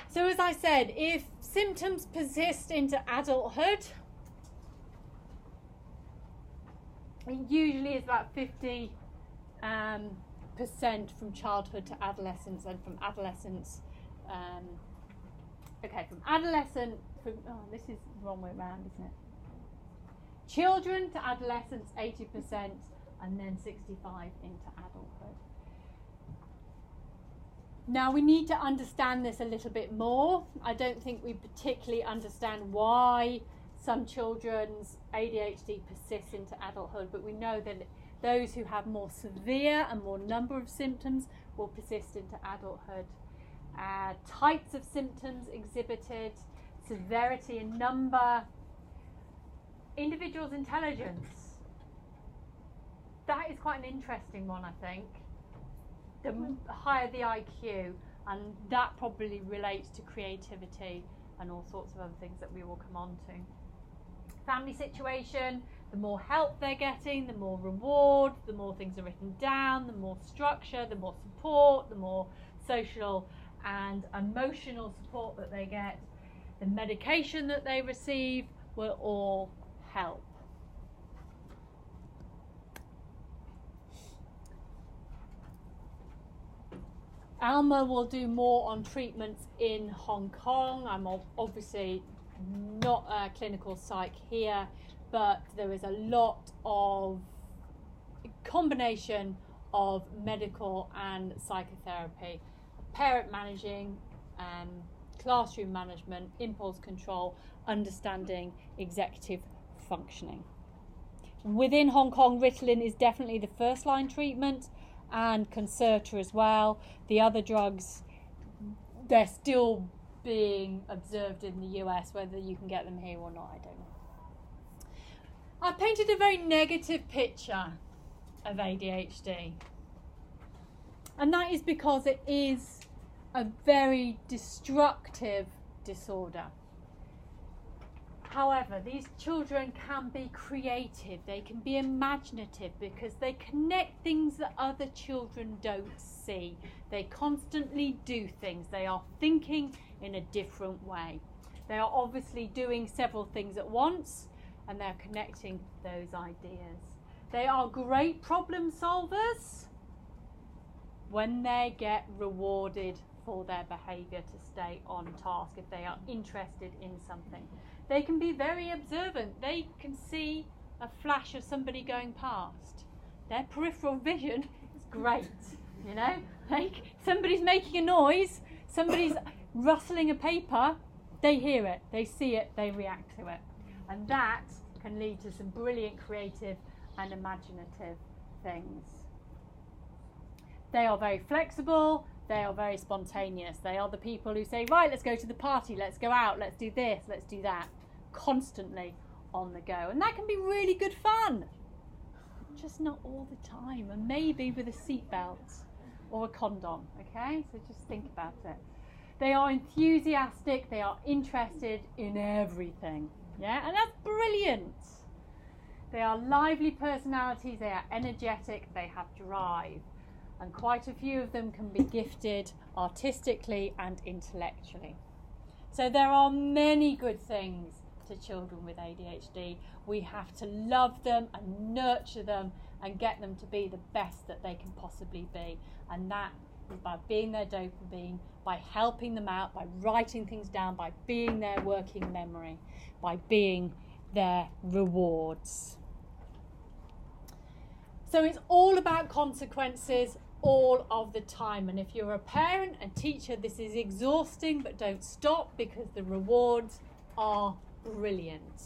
So as I said, if symptoms persist into adulthood, it usually is about 50% from childhood to adolescence, and from adolescence, from adolescent, this is the wrong way around, isn't it? Children to adolescence, 80%, and then 65 into adulthood. Now we need to understand this a little bit more. I don't think we particularly understand why some children's ADHD persists into adulthood, but we know that those who have more severe and more number of symptoms will persist into adulthood. Types of symptoms exhibited, severity and number, individual's intelligence. That is quite an interesting one, I think. The higher the IQ, and that probably relates to creativity and all sorts of other things that we will come on to. Family situation, the more help they're getting, the more reward, the more things are written down, the more structure, the more support, the more social and emotional support that they get, the medication that they receive will all help. Alma will do more on treatments in Hong Kong. I'm obviously not a clinical psych here, but there is a lot of combination of medical and psychotherapy, parent managing, classroom management, impulse control, understanding executive functioning. Within Hong Kong, Ritalin is definitely the first line treatment, and Concerta as well. The other drugs, they're still being observed in the US. Whether you can get them here or not, I don't know. I painted a very negative picture of ADHD, and that is because it is a very destructive disorder. However, these children can be creative, they can be imaginative because they connect things that other children don't see. They constantly do things. They are thinking in a different way. They are obviously doing several things at once and they're connecting those ideas. They are great problem solvers when they get rewarded for their behaviour to stay on task, if they are interested in something. They can be very observant. They can see a flash of somebody going past. Their peripheral vision is great, you know? Like, somebody's making a noise, somebody's rustling a paper, they hear it, they see it, they react to it. And that can lead to some brilliant creative and imaginative things. They are very flexible, they are very spontaneous. They are the people who say, right, let's go to the party, let's go out, let's do this, let's do that. Constantly on the go. And that can be really good fun. Just not all the time. And maybe with a seatbelt or a condom, okay? So just think about it. They are enthusiastic, they are interested in everything. Yeah, and that's brilliant. They are lively personalities, they are energetic, they have drive. And quite a few of them can be gifted artistically and intellectually. So there are many good things to children with ADHD. We have to love them and nurture them and get them to be the best that they can possibly be. And that is by being their dopamine, by helping them out, by writing things down, by being their working memory, by being their rewards. So it's all about consequences all of the time, and if you're a parent and teacher, this is exhausting, but don't stop because the rewards are brilliant.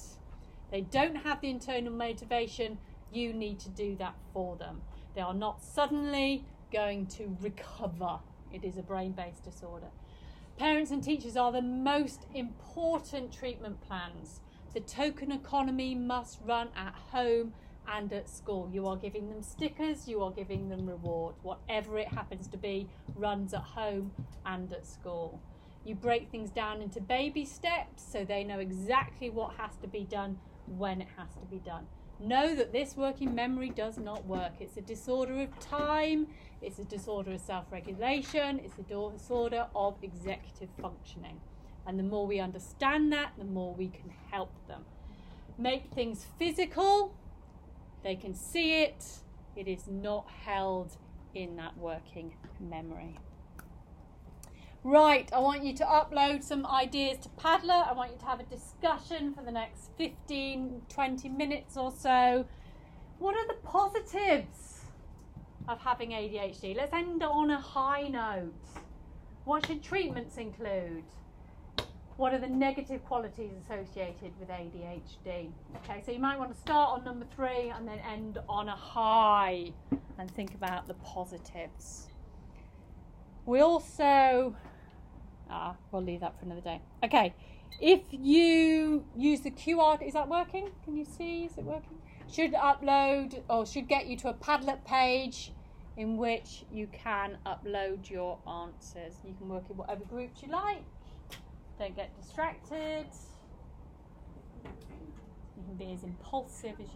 They don't have the internal motivation, you need to do that for them. They are not suddenly going to recover. It is a brain-based disorder. Parents and teachers are the most important treatment plans. The token economy must run at home and at school. You are giving them stickers, you are giving them rewards. Whatever it happens to be runs at home and at school. You break things down into baby steps so they know exactly what has to be done when it has to be done. Know that this working memory does not work. It's a disorder of time, it's a disorder of self-regulation, it's a disorder of executive functioning. And the more we understand that, the more we can help them. Make things physical. They can see it. It is not held in that working memory. Right, I want you to upload some ideas to Padlet. I want you to have a discussion for the next 15, 20 minutes or so. What are the positives of having ADHD? Let's end on a high note. What should treatments include? What are the negative qualities associated with ADHD? Okay, so you might want to start on number 3 and then end on a high and think about the positives. We also, we'll leave that for another day. Okay, if you use the QR, is that working? Can you see, is it working? Should upload, or should get you to a Padlet page in which you can upload your answers. You can work in whatever groups you like. Don't get distracted. You can be as impulsive as you